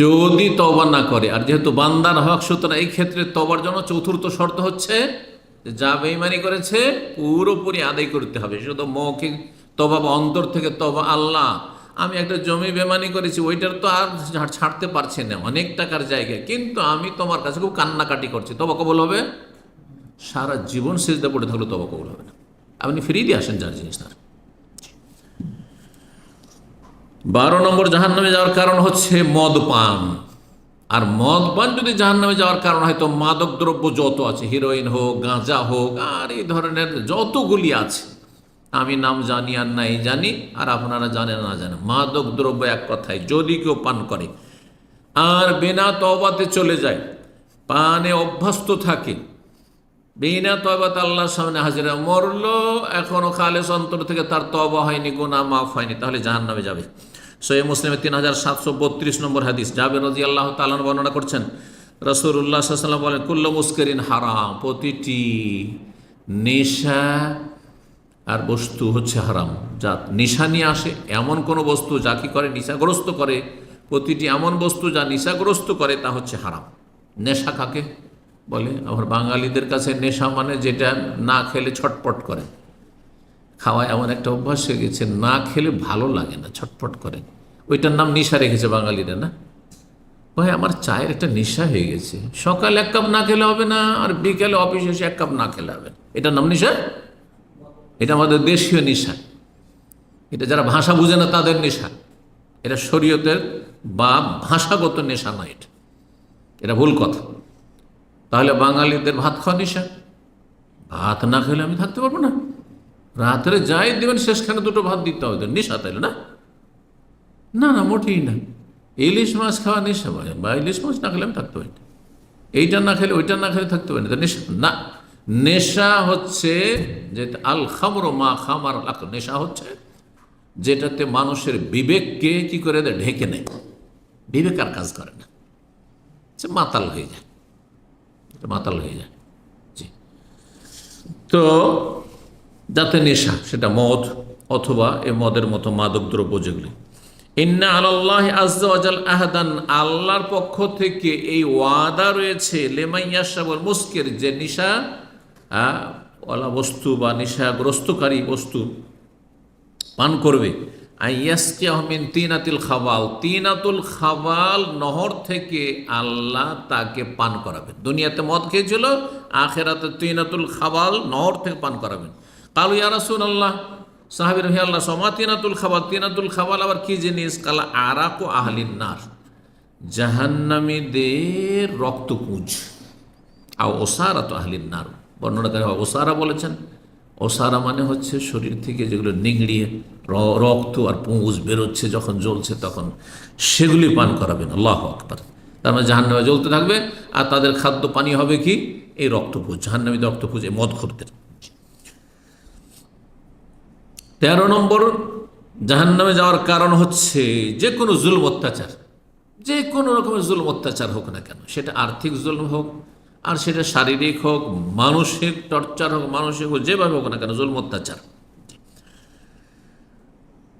যদি তওবা না করে। আর যেহেতু বান্দার হক, সুতরাং এই ক্ষেত্রে তওবার জন্য চতুর্থ শর্ত হচ্ছে, যা বেঈমানি করেছে পুরোপুরি আদায় করতে হবে। শুধু মৌখিক তওবা বা অন্তর থেকে তওবা, আল্লাহ আমি একটা জমি বেঈমানি করেছি, ওইটার তো আর ছাড়তে পারছি না, অনেক টাকার জায়গায়, কিন্তু আমি তোমার কাছে খুব কান্নাকাটি করছি, তওবা কবুল হবে? সারা জীবন সিজদা পড়ে থাকলে তওবা কবুল হবে না। আপনি ফিরিয়ে দিয়ে আসেন যার জিনিস তার। 12 নম্বর জাহান্নামে যাওয়ার কারণ হচ্ছে মদ পান। আর মদ পান যদি জাহান্নামে যাওয়ার কারণ হয়, তো মাদক দ্রব্য যত আছে, হিরোইন হোক, গাঁজা হোক, আর এই ধরনের যতগুলি আছে, আমি নাম জানি আর নাই জানি, আর আপনারা জানেন না জানেন, মাদক দ্রব্য এক কথায় যদি কেউ পান করে আর বিনা তওবাতে চলে যায়, পানে অভ্যস্ত থাকে, বিনা তওবাতে আল্লাহর সামনে হাজিরা, মরলো এখনো খালেস অন্তর থেকে, তার তওবা হয়নি, গুনাহ মাফ হয়নি, তাহলে জাহান্নামে যাবে। সহিহ মুসলিমে 3732 নম্বর হাদিস, জাবের রাদিয়াল্লাহু তাআলা বর্ণনা করছেন, রাসূলুল্লাহ সাল্লাল্লাহু আলাইহি ওয়াসাল্লাম বলেন, কুল্লু মুসকিরিন হারাম, প্রতিটি নেশা আর বস্তু হচ্ছে হারাম। যা নেশা নিয়ে আসে, এমন কোনো বস্তু যা কি করে নেশাগ্রস্ত করে, প্রতিটি এমন বস্তু যা নেশাগ্রস্ত করে তা হচ্ছে হারাম। নেশা কাকে বলে? আমার বাঙালিদের কাছে নেশা মানে যেটা না খেলে ছটপট করে, খাওয়া এমন একটা অভ্যাস হয়ে গেছে, না খেলে ভালো লাগে না, ছটফট করে, ওইটার নাম নেশা রেখেছে বাঙালিরা। না ভাই, আমার চায়ের একটা নেশা হয়ে গেছে, সকাল 1 কাপ না খেলে হবে না, আর বিকেলে অফিসে এসে 1 কাপ না খেলে হবে, এটার নাম নেশা? এটা আমাদের দেশীয় নেশা, এটা যারা ভাষা বুঝে না তাদের নেশা, এটা শরীয়তের বা ভাষাগত নেশা নয়, এটা ভুল কথা। তাহলে বাঙালিদের ভাত খাওয়া নেশা, ভাত না খেলে আমি থাকতে পারবো না, রাত্রে যাই দেবেন শেষখানে 2টো ভাত দিতে হবে, তো নেশা তাইলে না? না না, মোটেই না। ইলিশ মাছ খাওয়া নেশা, বা ইলিশ মাছ না খেলে আমি থাকতে পারি না, এইটা না খেলে ওইটা না খেলে থাকতে পারি না, তো নেশা না। নেশা হচ্ছে যে আল খামরু মা খামার, নেশা হচ্ছে যেটাতে মানুষের বিবেককে কি করে দেয়, ঢেকে নেয়, বিবেক আর কাজ করে না, সে মাতাল হয়ে যায়, মাতাল হয়ে যায়। জি, তো যাতে নেশা, সেটা মদ অথবা এ মদের মতো মাদক দ্রব্য যেগুলি। ইন্না আলাল্লাহি আযজা ওয়া জাল আহদান, আল্লাহর পক্ষ থেকে এই ওয়াদা রয়েছে, লেমাইয়াশাবুল মুস্কির, যে নেশা ওয়ালা বস্তু বা নেশাগ্রস্তকারী বস্তু পান করবে, আইয়াসকিয়াহু মিন তিনাতিল খাবাল, তিনাতুল খাবাল নহর থেকে আল্লাহ তাকে পান করাবেন। দুনিয়াতে মদ খেয়েছিল, আখিরাতে তিনাতুল খাবাল নহর থেকে পান করাবেন। কালু ইয়া রাসূলুল্লাহ, সাহাবীরা, হে আল্লাহ, সমা তিনাতুল খাবাল, তিনাতুল খাবাল আবার কি জিনিস? কালা আরাকু আহলিন নার, জাহান্নামীদের রক্তপুঞ্জ। আর ওসারা তো আহলিন নার, বর্ণনাকারী ওসারা বলেছেন, ওসারা মানে হচ্ছে শরীর থেকে যেগুলো নিংড়িয়ে রক্ত আর পুঁজ বেরোচ্ছে যখন জ্বলছে তখন সেগুলি পান করাবেন। আল্লাহু আকবার। তার মানে জাহান্নামে জ্বলতে থাকবে আর তাদের খাদ্য পানি হবে কি? এই রক্তপুঞ্জ, জাহান্নামীদের রক্তপুঞ্জ, এই মদখোরদের। 13 নম্বর জাহান্নামে যাওয়ার কারণ হচ্ছে যে কোনো জুলম অত্যাচার, যে কোনো রকমের জুলম অত্যাচার হোক না কেন, সেটা আর্থিক জুলম হোক আর সেটা শারীরিক হোক, মানসিক টর্চার হোক, মানসিক হোক, যেভাবে হোক না কেন জুলম অত্যাচার।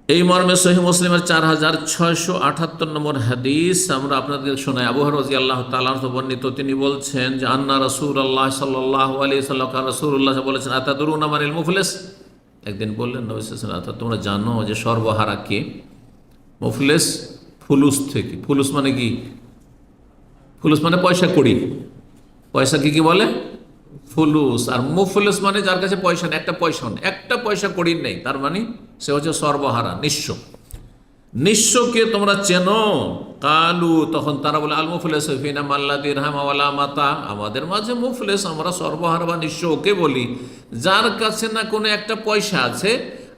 এই মর্মে সহিহ মুসলিমের 4678 নম্বর হাদিস আমরা আপনাদের শোনাই। আবু হুরায়রা রাদিয়াল্লাহু তাআলা আনহু বর্ণিত, তিনি বলছেন যে আন্না রাসূলুল্লাহ সাল্লাল্লাহু আলাইহি ওয়াসাল্লাম রাসূলুল্লাহ বলেছেন, আতাদরুনা মানিল মুফলিস। একদিন বললেন নবী সাল্লাল্লাহু আলাইহি ওয়াসাল্লাম, তোমরা জানো যে সর্বহারা কে? মুফলিস ফুলুস থেকে, ফুলুস মানে কি? ফুলুস মানে পয়সা কড়ি, পয়সা কি বলে? ফুলুস। আর মুফলিস মানে যার কাছে পয়সা নেই, একটা পয়সা কড়ির নেই, তার মানে সে হচ্ছে সর্বহারা, নিঃস্ব। নিঃস্বকে তোমরা চেনো? কালু, তখন তারা বলে আল মুফলিস ফিনা মাল্লা দিরহাম ওয়ালা মাতা। আমাদের মাঝে মুফলিস, আমরা সর্বহারা বা নিঃস্ব ওকে বলি যার কাছে না কোনো একটা পয়সা আছে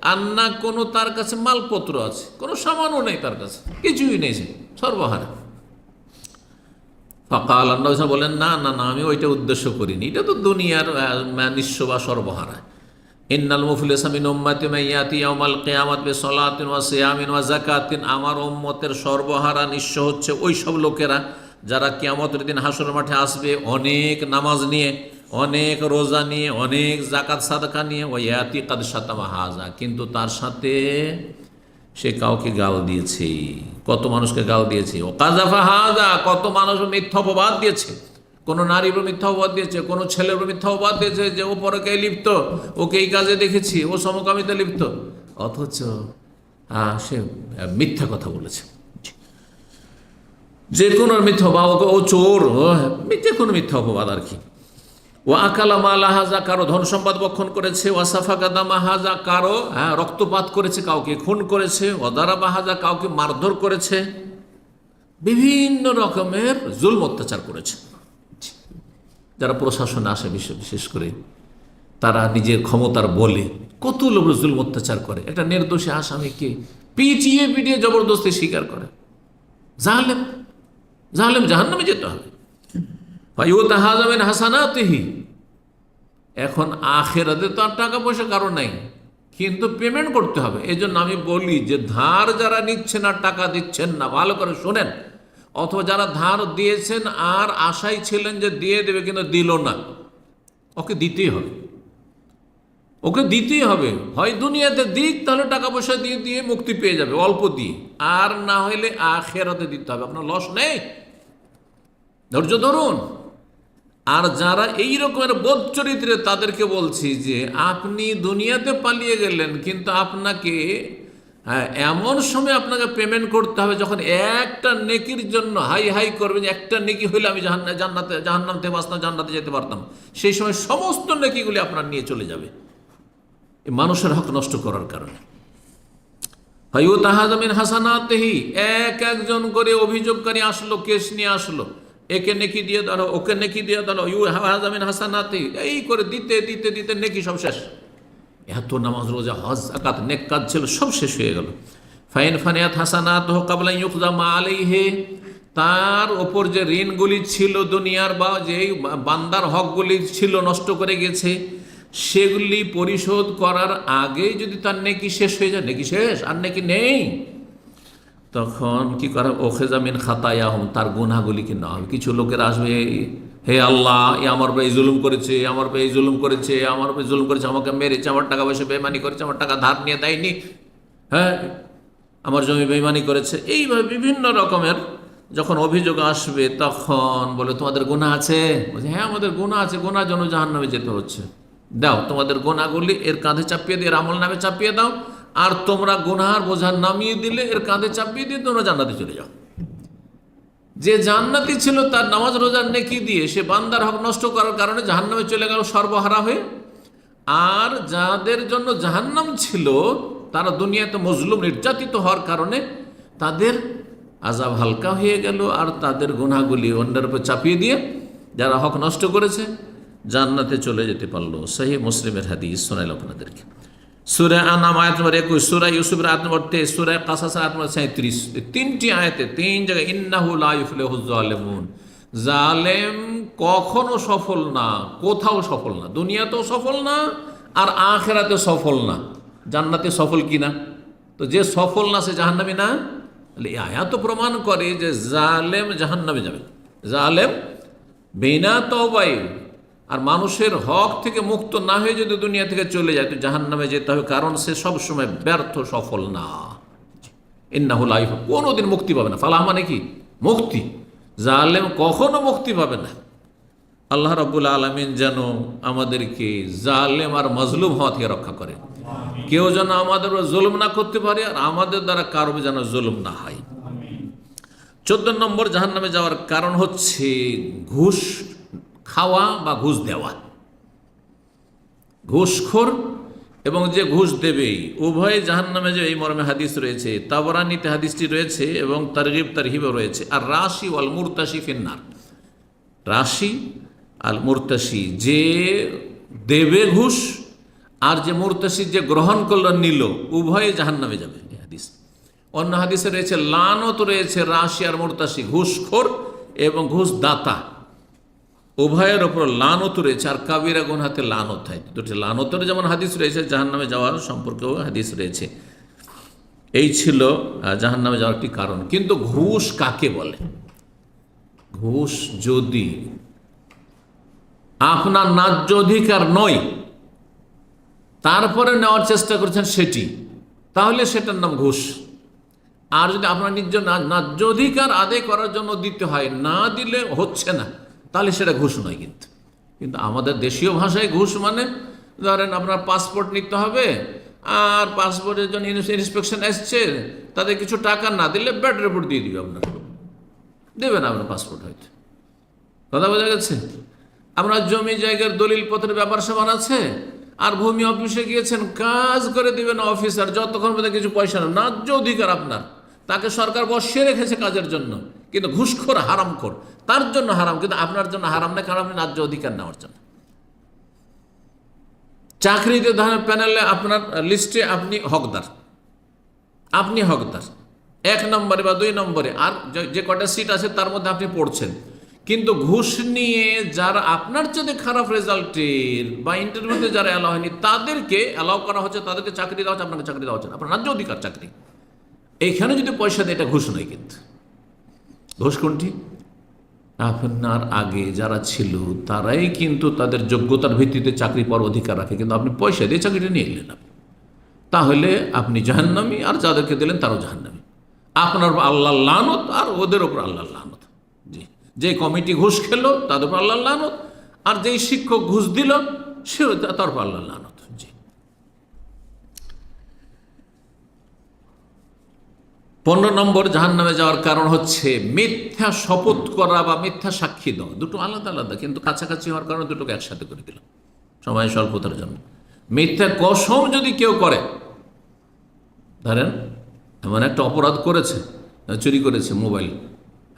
আর না কোনো তার কাছে মালপত্র আছে, কোনো সামানও নেই, তার কাছে কিছুই নেই, সে সর্বহারা। ফাকাল, আল্লাহ বলেন না না না, আমি ওইটা উদ্দেশ্য করিনি, এটা তো দুনিয়ার নিঃস্ব বা সর্বহারা। ইন্নাল মুফলিসা মিন উম্মতি মান ইয়াতি ইয়াউমাল কিয়ামাত বিসসালাতিন ওয়া সিয়ামিন ওয়া যাকাতিন। আমার উম্মতের সর্বহারা নিঃস্ব হচ্ছে ওই সব লোকেরা যারা কিয়ামতের দিন হাসরের মাঠে আসবে অনেক নামাজ নিয়ে, অনেক রোজা নিয়ে, অনেক যাকাত সাদাকা নিয়ে, ওয়া ইয়াতি কাদ শাতামা হাযা, কিন্তু তার সাথে সে কাউকে গাল দিয়েছে। কত মানুষকে গাল দিয়েছে? ও কাযাফা হাযা, কত মানুষ মিথ্যা অপবাদ দিয়েছে, কোনো নারীর মিথ্যা অপবাদ দিয়েছে, কোনো ছেলের মিথ্যা অপবাদ দিয়েছে যে ও পরকে লিপ্ত, ওকে এই কাজে দেখেছি, ও সমকামিতে লিপ্ত, অথচ সে মিথ্যা কথা বলেছে। যে কোনো মিথ্যা, বা ও চোর, যে কোনো মিথ্যা অপবাদ আর কি। ও আকালা মালা হাজা, কারো ধন সম্পদ বক্ষণ করেছে। ও সাফাকাদা মাহাজা, কারো রক্তপাত করেছে, কাউকে খুন করেছে। ও দারা বাহাজা, কাউকে মারধর করেছে, বিভিন্ন রকমের জুলম অত্যাচার করেছে। যারা প্রশাসনে আসে বিশেষ করে তারা নিজের ক্ষমতার বলে কত লোক জুলম অত্যাচার করে, একটা নির্দোষী আসামিকে পিটিয়ে পিটিয়ে জবরদস্তি স্বীকার করে। জালেম, জালেম জাহান্নামে যেতে হবে। হাসানাতিহি, এখন আখিরাতে তো আর টাকা পয়সা কারো নাই, কিন্তু পেমেন্ট করতে হবে। এই জন্য আমি বলি যে ধার যারা নিচ্ছেন আর টাকা দিচ্ছেন না, ভালো করে শোনেন, অথবা যারা ধার দিয়েছেন আর আশাই ছিলেন যে দিয়ে দেবে কিন্তু দিল না, ওকে দিতেই হবে, ওকে দিতেই হবে। হয় দুনিয়াতে দিক, তাহলে টাকা পয়সা দিয়ে দিয়ে মুক্তি পেয়ে যাবে অল্প দিয়ে, আর না হইলে আখিরাতে দিতে হবে। আপনার লস নেই, ধৈর্য ধরুন। আর যারা এই রকমের বোধ চরিত্রে, তাদেরকে বলছি যে আপনি দুনিয়াতে পালিয়ে গেলেন, কিন্তু আপনাকে এমন সময় আপনাকে পেমেন্ট করতে হবে যখন একটা নেকির জন্য হাই হাই করবেন, একটা নেকি হইলে আমি জাহান্নাম থেকে বাঁচতাম, জান্নাতে যেতে পারতাম, সেই সময় সমস্ত নেকিগুলি আপনার নিয়ে চলে যাবে এই মানুষের হক নষ্ট করার কারণে। হাইউ তাহাজামিন হাসানাতেহি, একজন করে অভিযোগকারী আসলো, কেস নিয়ে আসলো, একে নেকি দিয়ে দাঁড়ো, ওকে নেকি দিয়ে দাঁড়ো, ইউ হাজামিন হাসানাতেহি, এই করে দিতে দিতে দিতে নেকি সব শেষ। এত নামাজ রোজা হজ যাকাত নেক কাজ ছিল সব শেষ হয়ে গেল। ফাইন ফানিয়াত হাসানাত কাবলা ইউকদা মা আলাইহি, তার ওপর যে ঋণগুলি ছিল দুনিয়ার বা যে বান্দার হকগুলি ছিল নষ্ট করে গেছে, সেগুলি পরিশোধ করার আগেই যদি তার নেকি শেষ হয়ে যায়, নেকি শেষ আর নেকি নেই, তখন কি করা? ওখেজামিন খাতায়াহুম, তার গুনাহগুলিকে নেওয়া হবে। কিছু লোকের আসবে, হে আল্লাহ, এ আমার উপরে এই জুলুম করেছে, আমার উপরে এই জুলুম করেছে, আমার উপরে জুলুম করেছে, আমাকে মেরেছে, আমার টাকা পয়সা বেইমানি করেছে, আমার টাকা ধার নিয়ে দেয়নি, হ্যাঁ, আমার জমি বেইমানি করেছে। এইভাবে বিভিন্ন রকমের যখন অভিযোগ আসবে, তখন বলে তোমাদের গুনাহ আছে? বলছে হ্যাঁ আমাদের গুনাহ আছে, গুনার জন্য জাহান্নামে যেতে হচ্ছে। দাও তোমাদের গুনাহগুলি এর কাঁধে চাপিয়ে দিয়ে, এর আমল নামে চাপিয়ে দাও, আর তোমরা গুনাহার বোঝা নামিয়ে দিলে এর কাঁধে চাপিয়ে দিয়ে তোমরা জান্নাতে চলে যাও। যে জান্নাতি ছিল তার নামাজ রোজার নেকি দিয়ে সে বান্দার হক নষ্ট করার কারণে জাহান্নামে চলে গেল সর্বহারা হয়ে। আর যাদের জন্য জাহান্নাম ছিল তারা দুনিয়াতে মজলুম নির্যাতিত হওয়ার কারণে তাদের আযাব হালকা হয়ে গেল, আর তাদের গুনাহগুলি অন্যের উপর চাপিয়ে দিয়ে যারা হক নষ্ট করেছে জান্নাতে চলে যেতে পারলো। সহিহ মুসলিমের হাদিস শোনাইল আপনাদেরকে। সূরা আনাম আয়াত নম্বর 21, সূরা ইউসুফের আয়াত নম্বর 23, সূরা কাসাস আয়াত নম্বর 37, তিনটি আয়াতে তিন জায়গায় ইন্নাহু লা ইফলিহুজ জালিমুন, জালেম কখনো সফল না, কোথাও সফল না, দুনিয়াতেও সফল না আর আখিরাতে সফল না। জান্নাতে সফল কিনা? তো যে সফল না সে জাহান্নামী না? তাহলে এই আয়াত প্রমাণ করে যে জালেম জাহান্নামে যাবে। জালেম বিনা তওবায় আর মানুষের হক থেকে মুক্ত না হয়ে যদি দুনিয়া থেকে চলে যায় তো জাহান্নামে যেতে হবে, কারণ সে সবসময় ব্যর্থ, সফল না। ইন্নাহু লা ইফলিহু, কোনোদিন মুক্তি পাবে না। ফালাহ মানে কি? মুক্তি। জালেম কখনো মুক্তি পাবে না। আল্লাহ রাব্বুল আলামিন যেন আমাদেরকে জালেম আর মজলুম হওয়া থেকে রক্ষা করে। কেউ যেন আমাদের জুলুম না করতে পারে আর আমাদের দ্বারা কারো যেন জুলুম না হয়। 14 নম্বর জাহান্নামে যাওয়ার কারণ হচ্ছে ঘুষ খাওয়া বা ঘুষ দেওয়া। ঘুষখোর এবং যে ঘুষ দেবে উভয় জাহান্নামে যাবে, এই মর্মে হাদিস রয়েছে। তাবরানীতে হাদিসটি রয়েছে এবং তারগিব তারহিবও রয়েছে। আর রাশি ওয়াল মুরতাশি ফিন্নার, রাশি আল মুরতাশি, যে দেবে ঘুষ আর যে মুরতাশি যে গ্রহণ করলো নিল, উভয়ে জাহান্নামে যাবে। এই হাদিস। অন্য হাদিসে রয়েছে লানত রয়েছে রাশি আর মুরতাশি, ঘুষখোর এবং ঘুষ দাতা উভয়ের ওপর লানত রয়েছে। আর কাবিরা গুনহাতে লানত হয়। দুটি লানতের যেমন হাদিস রয়েছে, জাহান্নামে যাওয়ার সম্পর্কেও হাদিস রয়েছে। এই ছিল জাহান্নামে যাওয়ার একটি কারণ। কিন্তু ঘুষ কাকে বলে? ঘুষ যদি আপনার ন্যায্য অধিকার নয় তারপরে নেওয়ার চেষ্টা করছেন সেটি, তাহলে সেটার নাম ঘুষ। আর যদি আপনার নিজ ন্যায্য অধিকার আদায় করার জন্য দিতে হয়, না দিলে হচ্ছে না, তাহলে সেটা ঘুষ নয়। কিন্তু আমাদের দেশীয় ভাষায় ঘুষ মানে, ধরেন আপনার পাসপোর্ট নিতে হবে আর পাসপোর্টের জন্য ইন্সপেকশন এসছে, তাদের কিছু টাকা না দিলে ব্যাড রিপোর্ট দিয়ে দিবে, আপনার দেবে না আপনার পাসপোর্ট। হয়তো কথা বোঝা গেছে? আপনার জমি জায়গার দলিল পত্রের ব্যাপার স্যাপার আছে আর ভূমি অফিসে গিয়েছেন, কাজ করে দিবেন অফিসার যতক্ষণ পর্যন্ত কিছু পয়সা না, ন্যায্য অধিকার আপনার, তাকে সরকার বসিয়ে রেখেছে কাজের জন্য, কিন্তু ঘুষখোর হারামখোর, তার জন্য হারাম, কিন্তু আপনার জন্য হারাম না, কারণ আপনি ন্যায্য অধিকার নেওয়ার জন্য। চাকরিতে ধরেন প্যানেলে আপনার লিস্টে আপনি হকদার, আপনি হকদার 1 নম্বরে বা 2 নম্বরে, আর যে কটা সিট আছে তার মধ্যে আপনি পড়ছেন, কিন্তু ঘুষ নিয়ে যারা আপনার চেয়ে খারাপ রেজাল্টের বা ইন্টারভিউতে যারা অ্যালাউ হয়নি তাদেরকে অ্যালাউ করা হচ্ছে, তাদেরকে চাকরি দেওয়া হচ্ছে, আপনাকে চাকরি দেওয়া হচ্ছে, আপনার ন্যায্য অধিকার চাকরি। এইখানে যদি পয়সা দেয় এটা ঘুষ নয়। কিন্তু ঘুষ কোনটি? আপনার আগে যারা ছিল তারাই কিন্তু তাদের যোগ্যতার ভিত্তিতে চাকরি পাওয়ার অধিকার রাখে, কিন্তু আপনি পয়সা দিয়ে চাকরিটা নিয়ে এলেন, তাহলে আপনি জাহান্নামী, আর যাদেরকে দিলেন তারাও জাহান্নামী। আপনার আল্লাহর লানত আর ওদের ওপর আল্লাহর লানত। জি, যে কমিটি ঘুষ খেলো তাদের উপর আল্লাহর লানত, আর যেই শিক্ষক ঘুষ দিল সে তার উপর আল্লাহর লানত। জি। 15 নম্বর জাহান্নামে যাওয়ার কারণ হচ্ছে মিথ্যা শপথ করা বা মিথ্যা সাক্ষী দেওয়া। দুটো আলাদা আলাদা, কিন্তু কাছাকাছি হওয়ার কারণে দুটোকে একসাথে করে দিল সময় স্বল্পতার জন্য। মিথ্যা কসম যদি কেউ করে, ধরেন এমন একটা অপরাধ করেছে, চুরি করেছে মোবাইল,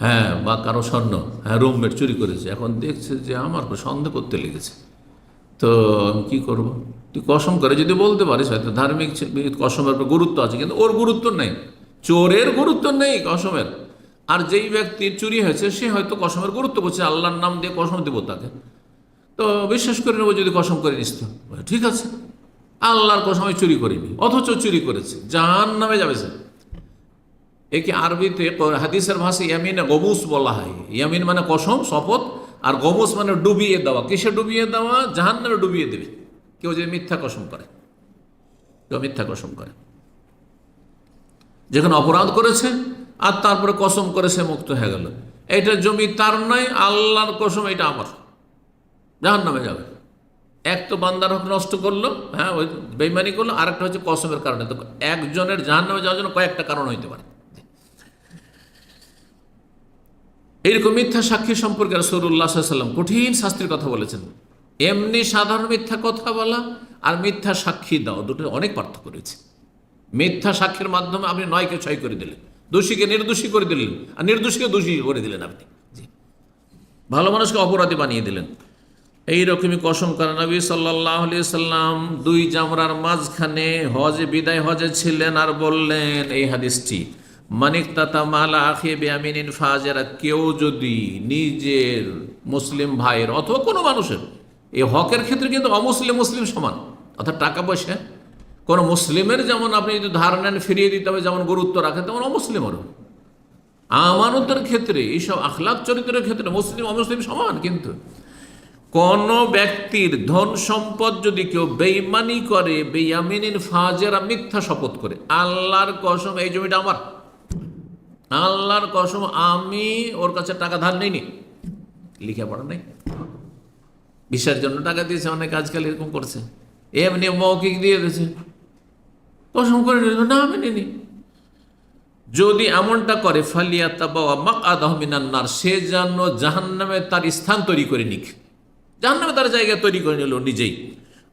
হ্যাঁ, বা কারো স্বর্ণ, হ্যাঁ, রুমমেট চুরি করেছে, এখন দেখছে যে আমার সন্দেহ করতে লেগেছে, তো আমি কী করবো? তুই কসম করে যদি বলতে পারিস, হয়তো ধার্মিক কসমের গুরুত্ব আছে, কিন্তু ওর গুরুত্ব নেই, চোরের গুরুত্ব নেই কসমের। আর যেই ব্যক্তির চুরি হয়েছে সে হয়তো কসমের গুরুত্ব বলছে, আল্লাহর নাম দিয়ে কসম দেবো তাকে, তো বিশ্বাস করে নেবো যদি কসম করে নিস, তো ঠিক আছে, আল্লাহর কসম আমি চুরি করিনি, অথচ চুরি করেছে, জাহান্নামে যাবে সে। একে আরবিতে হাদিসের ভাষায় ইয়ামিনে গমুস বলা হয়। ইয়ামিন মানে কসম, শপথ, আর গমুস মানে ডুবিয়ে দেওয়া। কিসে ডুবিয়ে দেওয়া? জাহান্নামে ডুবিয়ে দেবে কেউ যদি মিথ্যা কসম করে। কেউ মিথ্যা কসম করে, যেখানে অপরাধ করেছে আর তারপরে কসম করে সে মুক্ত হয়ে গেল, এটা জমি তার নয়, আল্লাহর কসম এটা আমার, জাহান্নামে যাবে। এক তো বান্দার হক নষ্ট করলো, হ্যাঁ, ওই বেইমানি করলো, আরেকটা হচ্ছে কসমের কারণে। তো একজনের জাহান্নামে যাওয়ার জন্য কয়েকটা কারণ হইতে পারে। এইরকম মিথ্যা সাক্ষী সম্পর্কে রাসূলুল্লাহ সাল্লাল্লাহু আলাইহি ওয়াসাল্লাম কঠিন শাস্তির কথা বলেছেন। এমনি সাধারণ মিথ্যা কথা বলা আর মিথ্যা সাক্ষী দাও, দুটো অনেক পার্থক্য রয়েছে। মিথ্যা সাক্ষীর মাধ্যমে আপনি 9কে 6 করে দিলেন, দোষীকে নির্দোষী করে দিলেন, আর নির্দোষীকে দোষী করে দিলেন আপনি। জি, ভালো মানুষকে অপরাধী বানিয়ে দিলেন। এইরকমই কসম করেন নবী সাল্লাল্লাহু আলাইহি সাল্লাম দুই জামরার মাঝখানে হজে বিদায় হজে ছিলেন, আর বললেন এই হাদিসটি, মানিকতাতা মালা আখি বিয়ামিনিন ফাজেরা, কেউ যদি নিজের মুসলিম ভাইয়ের অথবা কোনো মানুষের, এই হকের ক্ষেত্রে কিন্তু অমুসলিম মুসলিম সমান, অর্থাৎ টাকা পয়সা কোনো মুসলিমের যেমন আপনি যদি ধার নেন ফিরিয়ে দিতে হবে যেমন গুরুত্ব রাখেন, তেমন অমুসলিমেরও আমানতের ক্ষেত্রে, এইসব আখলাক চরিত্রের ক্ষেত্রে মুসলিম অমুসলিম সমান। কিন্তু কোন ব্যক্তির ধন সম্পদ যদি কেউ বেঈমানি করে, বেয়ামিনিন ফাজেরা, মিথ্যা শপথ করে, আল্লাহর কসম এই জমিটা আমার, আল্লাহর কসম আমি ওর কাছে টাকা ধার নেইনি, লিখে পড়া নেই, ভিসার জন্য টাকা দিয়েছে, অনেক আজকাল এরকম করছে, এমনি মৌখিক দিয়ে দিয়েছে, কসম করে নিল না আমি নিনি। যদি এমনটা করে ফালিয়াতাবাওয়া মাকআদাহু মিনান নার, সে যেন জাহান্নামে তার স্থান তৈরি করে নিক, জাহান্নামে তার জায়গা তৈরি করে নিল নিজেই।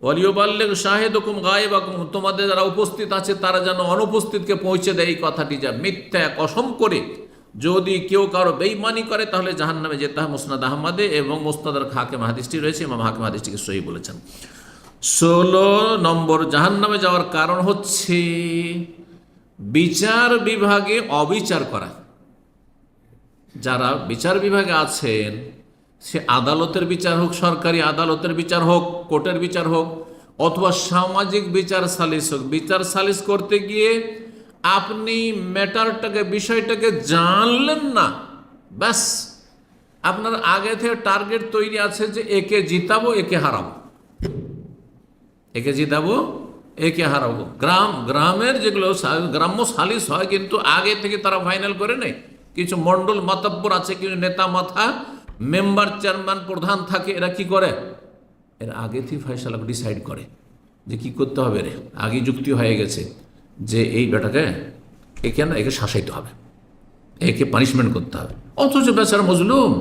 ওয়ালিউবাল্লিগ শাহিদুকুম গায়বাকুম, তোমাদের যারা উপস্থিত আছে তারা যেন অনুপস্থিতকে পৌঁছে দেয় এই কথাটি, যা মিথ্যা কসম করে যদি কেউ কারো বেঈমানি করে তাহলে জাহান্নামে যেতে হয়। মুসনাদ আহমদে এবং মুস্তাদরাক হাকিম হাদিসটি রয়েছে, ইমাম হাকিম হাদিসটিকে সহিহ বলেছেন। 16 নম্বর জাহান্নামে যাওয়ার কারণ হচ্ছে বিচার বিভাগে অবিচার করা। যারা বিচার বিভাগে আছেন, সে আদালতের বিচার হোক, সরকারি আদালতের বিচার হোক, কোর্টের বিচার হোক, অথবা সামাজিক বিচার সালিস হোক, বিচার সালিস করতে গিয়ে আপনি ম্যাটারটাকে, বিষয়টাকে জানলেন না, ব্যাস আপনার আগে থেকে টার্গেট তৈরি আছে যে একে জিতাবো একে হারাবো, একে জিতাবো একে হারাবো। গ্রামের যেগুলো গ্রাম্য সালিস হয়, কিন্তু আগে থেকে তারা ফাইনাল করে নেয়। কিছু মণ্ডল মাতব্বর আছে, কিছু নেতা মাথা, মেম্বার চেয়ারম্যান প্রধান থাকে, এরা কি করে, এরা আগে থেকে ফয়সালা ডিসাইড করে যে কি করতে হবে। রে আগে যুক্তি হয়ে গেছে যে এই বেটাকে একে না, একে শাসাইতে হবে, একে পানিশমেন্ট করতে হবে। অথচ বেচারা মজলুম,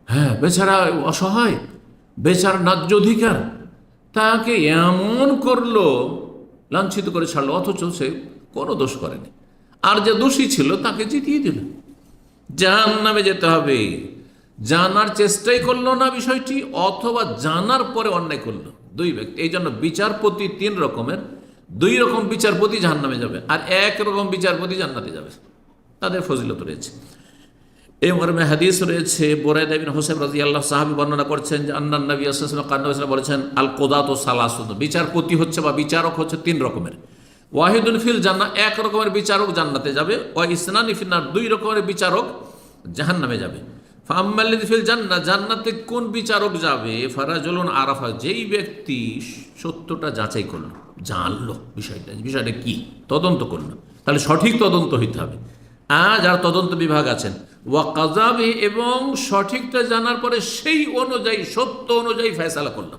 হ্যাঁ বেচারা অসহায়, বেচারা ন্যায্য অধিকার, তাকে এমন করলো, লাঞ্ছিত করে ছাড়লো, অথচ সে কোনো দোষ করেনি। আর যে দোষী ছিল তাকে জিতিয়ে দিল, জাহান্নামে যেতে হবে। জানার চেষ্টাই করলো না বিষয়টি, অথবা জানার পরে অন্যায় করলো, দুই ব্যক্তি। এই জন্য বিচারপতি 3 রকমের, 2 রকম বিচারপতি জাহান্নামে যাবে, আর 1 রকম বিচারপতি জান্নাতে যাবে, তাদের ফজিলত রয়েছে। এই মর্মে হাদিস রয়েছে, বুরাইদা ইবনে হুসাইব রাদিয়াল্লাহু সাহাবী বর্ণনা করছেন যে আন্নান নবী সাল্লাল্লাহু আলাইহি ওয়াসাল্লাম বলেছেন, আল কুদাতু সালাসুন, বিচারপতি হচ্ছে বা বিচারক হচ্ছে 3 রকমের। ওয়াহিদুন ফিল জান্নাহ, 1 রকমের বিচারক জান্নাতে যাবে, ওয়া ইসনানি ফিন নার, 2 রকমের বিচারক জাহান্নামে যাবে। ফাআম্মাল্লাযী ফিল জান্নাহ, জান্নাতে কোন বিচারক যাবে, ফারাজুলুন আরাফা, যেই ব্যক্তি সত্যটা যাচাই করলো, জানলো বিষয়টা কি, তদন্ত করলো, তাহলে সঠিক তদন্ত হইতে হবে। যারা তদন্ত বিভাগ আছেন, ওয়া কাযাবি, এবং সঠিকটা জানার পরে সেই অনুযায়ী, সত্য অনুযায়ী ফয়সালা করলো।